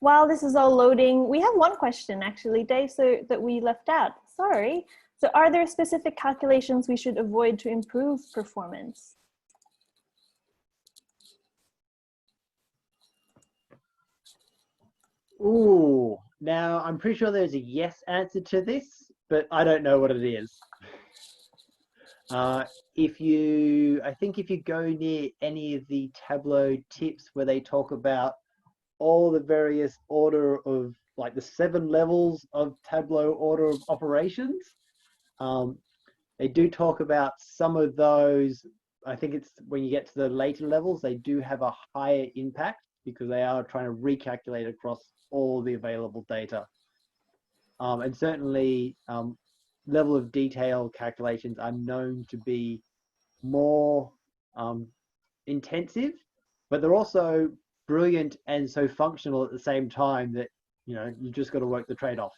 While this is all loading, we have one question actually, Dave, so that we left out. Sorry. So are there specific calculations we should avoid to improve performance? Ooh, Now, I'm pretty sure there's a yes answer to this, but I don't know what it is. I think if you go near any of the Tableau tips where they talk about all the various order of, like the 7 levels of Tableau order of operations, they do talk about some of those. I think it's when you get to the later levels, they do have a higher impact because they are trying to recalculate across all the available data. And certainly level of detail calculations are known to be more intensive, but they're also brilliant and so functional at the same time that, you know, you just got to work the trade-off.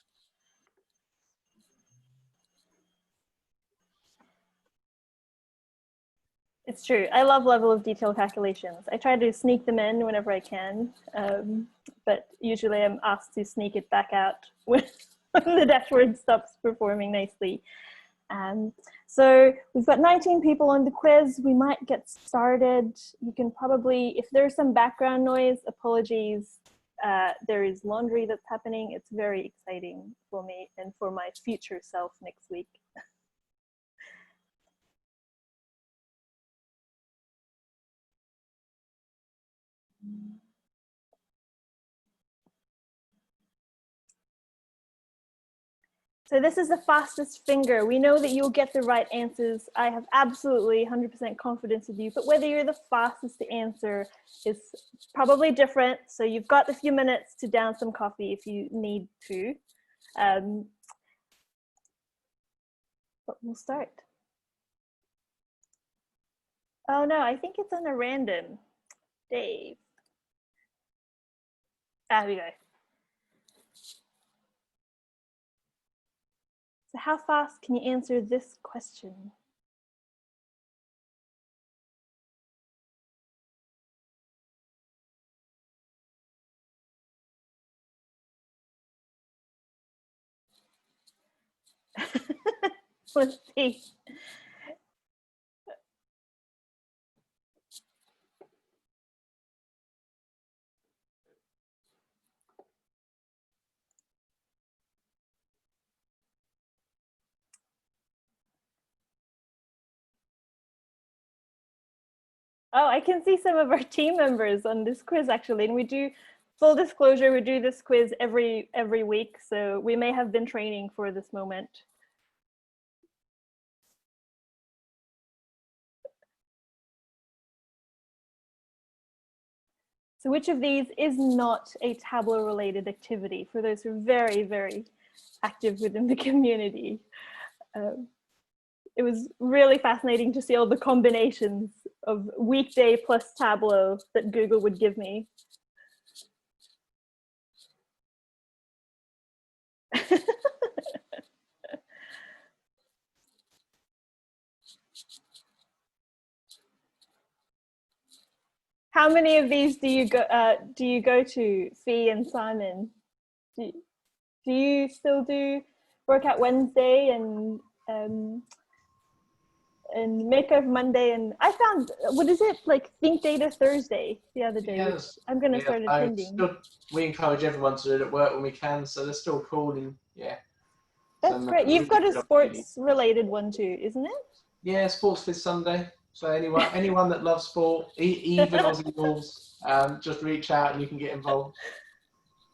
It's true. I love level of detail calculations. I try to sneak them in whenever I can, but usually I'm asked to sneak it back out when the dashboard stops performing nicely. So we've got 19 people on the quiz. We might get started. You can probably, if there's some background noise, apologies. There is laundry that's happening. It's very exciting for me and for my future self next week. So this is the fastest finger. We know that you'll get the right answers. I have absolutely 100% confidence in you, but whether you're the fastest to answer is probably different. So you've got a few minutes to down some coffee if you need to. But we'll start. Oh no, I think it's on a random. Dave. There we go. So how fast can you answer this question? Let's see. Oh, I can see some of our team members on this quiz actually, and we do, full disclosure, we do this quiz every week, so we may have been training for this moment. So which of these is not a Tableau related activity for those who are very, very active within the community? It was really fascinating to see all the combinations of weekday plus Tableau that Google would give me. How many of these do you go to, Fee and Simon? Do you still do Workout Wednesday and Makeover Monday? And I found, what is it, like Think Data Thursday the other day, which I'm going to start attending. We encourage everyone to do it at work when we can, so they're still cool, and yeah. That's great. You've got a sports related one too, isn't it? Yeah, Sports Quiz Sunday. So anyone that loves sport, even Aussie Bulls, just reach out and you can get involved.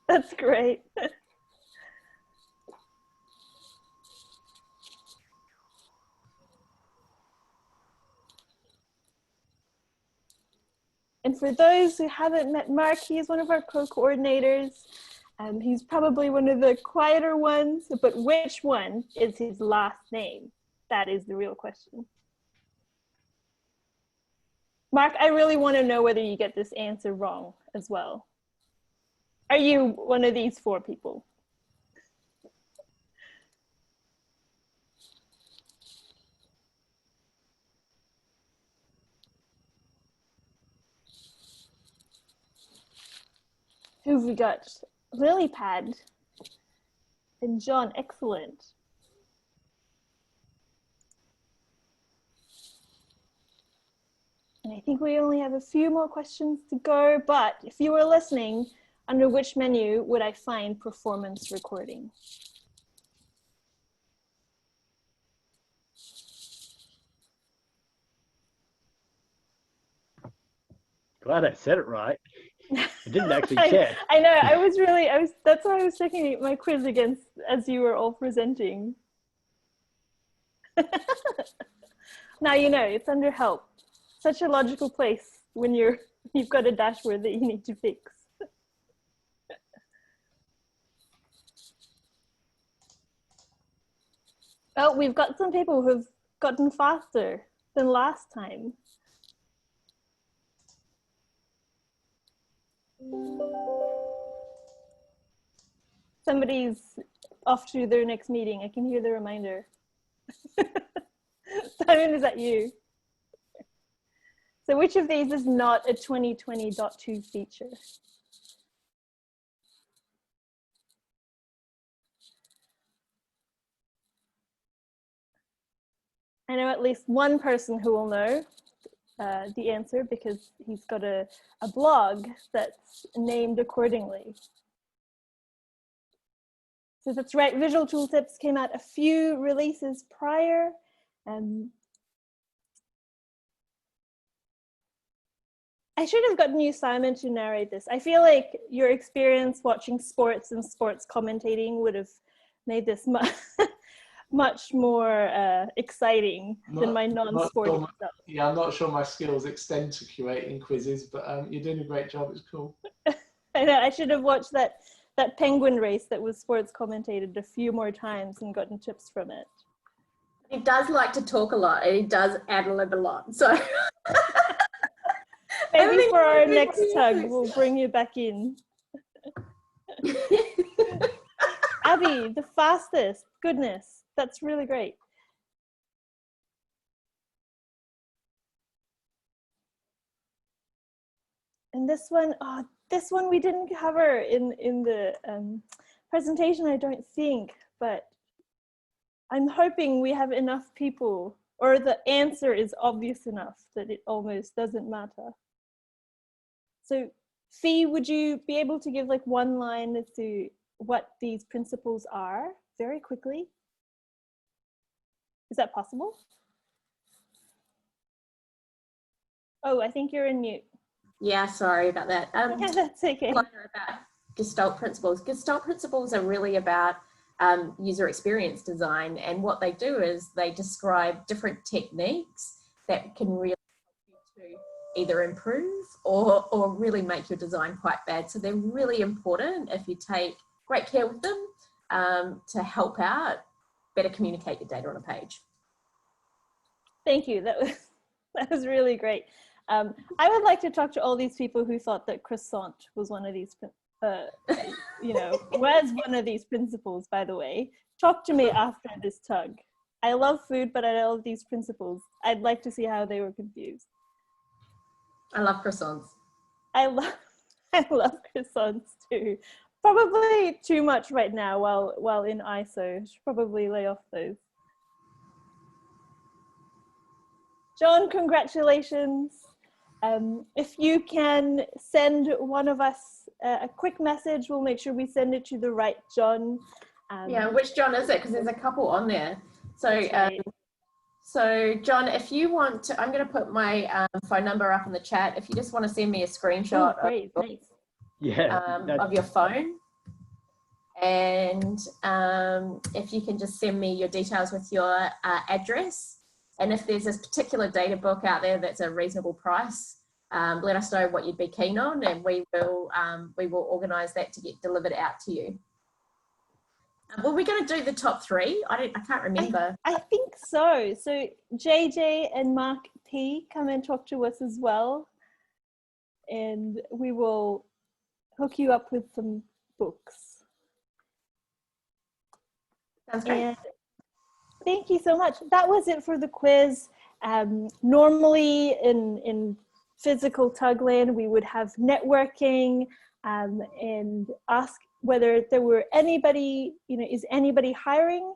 That's great. And for those who haven't met Mark, he is one of our co-coordinators. He's probably one of the quieter ones, but which one is his last name? That is the real question. Mark, I really want to know whether you get this answer wrong as well. Are you one of these 4 people? Who have we got? Lilypad and John, excellent. And I think we only have a few more questions to go, but if you were listening, under which menu would I find performance recording? Glad I said it right. I didn't actually check. I know, that's why I was checking my quiz against as you were all presenting. Now you know, it's under help. Such a logical place when you've got a dashboard that you need to fix. Oh, we've got some people who've gotten faster than last time. Somebody's off to their next meeting. I can hear the reminder. Simon, is that you? So which of these is not a 2020.2 feature? I know at least one person who will know the answer because he's got a blog that's named accordingly. So that's right, Visual Tooltips came out a few releases prior. I should have gotten you, Simon, to narrate this. I feel like your experience watching sports and sports commentating would have made this much more exciting than my non-sporting stuff. Yeah, I'm not sure my skills extend to curating quizzes, but you're doing a great job. It's cool. I know, I should have watched that penguin race that was sports commentated a few more times and gotten tips from it. He does like to talk a lot and he does ad-lib a lot, so. Maybe for our next tug, we'll bring you back in. Abby, the fastest, goodness, that's really great. And this one we didn't cover in the presentation, I don't think, but I'm hoping we have enough people, or the answer is obvious enough that it almost doesn't matter. So, Fee, would you be able to give like one line as to what these principles are very quickly? Is that possible? Oh, I think you're in mute. Yeah, sorry about that. Yeah, that's okay. About Gestalt principles. Gestalt principles are really about user experience design, and what they do is they describe different techniques that can really help you to either improve or really make your design quite bad. So they're really important if you take great care with them to help out better communicate your data on a page. Thank you. That was really great. I would like to talk to all these people who thought that croissant was one of these, was one of these principles, by the way. Talk to me after this tug. I love food, but I love these principles. I'd like to see how they were confused. I love croissants. I love croissants too. Probably too much right now while in ISO. Should probably lay off those. John, congratulations. If you can send one of us a quick message, we'll make sure we send it to the right John. Yeah, which John is it? Because there's a couple on there. So, so John, if you want to, I'm going to put my phone number up in the chat. If you just want to send me a screenshot of your phone, and if you can just send me your details with your address. And if there's a particular data book out there that's a reasonable price, let us know what you'd be keen on, and we will organise that to get delivered out to you. Were we going to do the top three? I can't remember. I think so. So JJ and Mark P come and talk to us as well, and we will hook you up with some books. Sounds great. And thank you so much. That was it for the quiz. Normally in physical Tugland, we would have networking and ask whether there were anybody, is anybody hiring?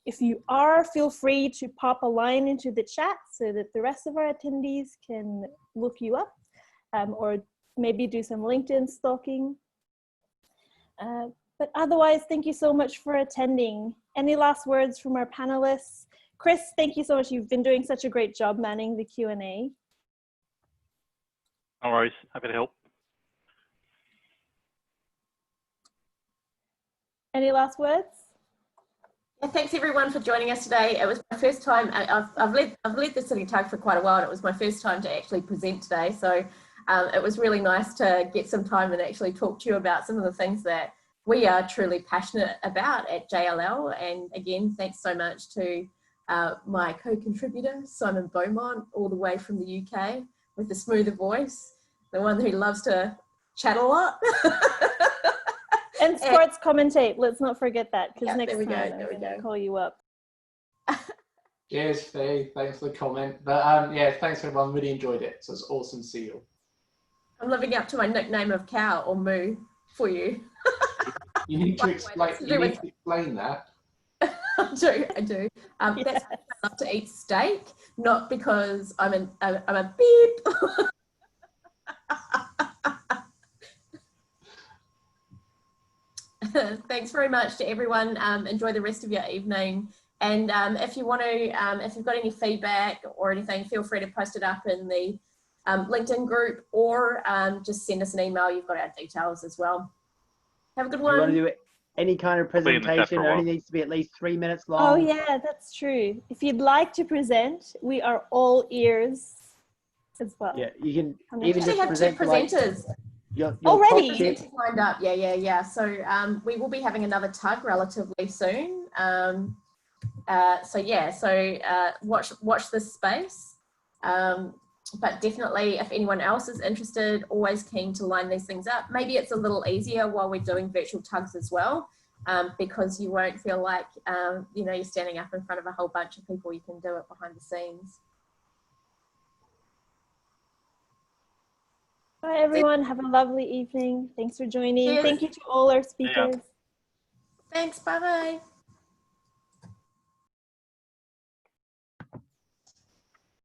If you are, feel free to pop a line into the chat so that the rest of our attendees can look you up, or maybe do some LinkedIn stalking. But otherwise, thank you so much for attending. Any last words from our panelists? Chris, thank you so much. You've been doing such a great job manning the Q&A. No worries. Happy to help. Any last words? Yeah, thanks everyone for joining us today. It was my first time. I've led the City Tug for quite a while, and it was my first time to actually present today. So it was really nice to get some time and actually talk to you about some of the things that we are truly passionate about at JLL. And again, thanks so much to my co-contributor, Simon Beaumont, all the way from the UK with the smoother voice, the one who loves to chat a lot. And sports commentate, let's not forget that, because Yeah, next there we time go, I'm there we going to go. call you up. Cheers, Faye. Thanks for the comment. But yeah, thanks everyone. Really enjoyed it. So it's awesome to see you. I'm living up to my nickname of cow or moo for you. You need to explain. You need to explain that. I do. Yeah. That's why I love to eat steak, not because I'm a beep. Thanks very much to everyone. Enjoy the rest of your evening. And if you want to, if you've got any feedback or anything, feel free to post it up in the LinkedIn group, or just send us an email. You've got our details as well. Have a good Do you want one. to do any kind of I'll be in the chat presentation? for a It while. only needs to be at least 3 minutes long. Oh yeah, that's true. If you'd like to present, we are all ears as well. Yeah, you can Come even We just actually have two present like presenters. your Already? top tip. Presenters lined up. Yeah. So we will be having another tug relatively soon. Watch this space. But definitely, if anyone else is interested, always keen to line these things up. Maybe it's a little easier while we're doing virtual tugs as well, because you won't feel like you're standing up in front of a whole bunch of people. You can do it behind the scenes. Bye everyone, have a lovely evening. Thanks for joining. Cheers. Thank you to all our speakers. Thanks. Bye bye.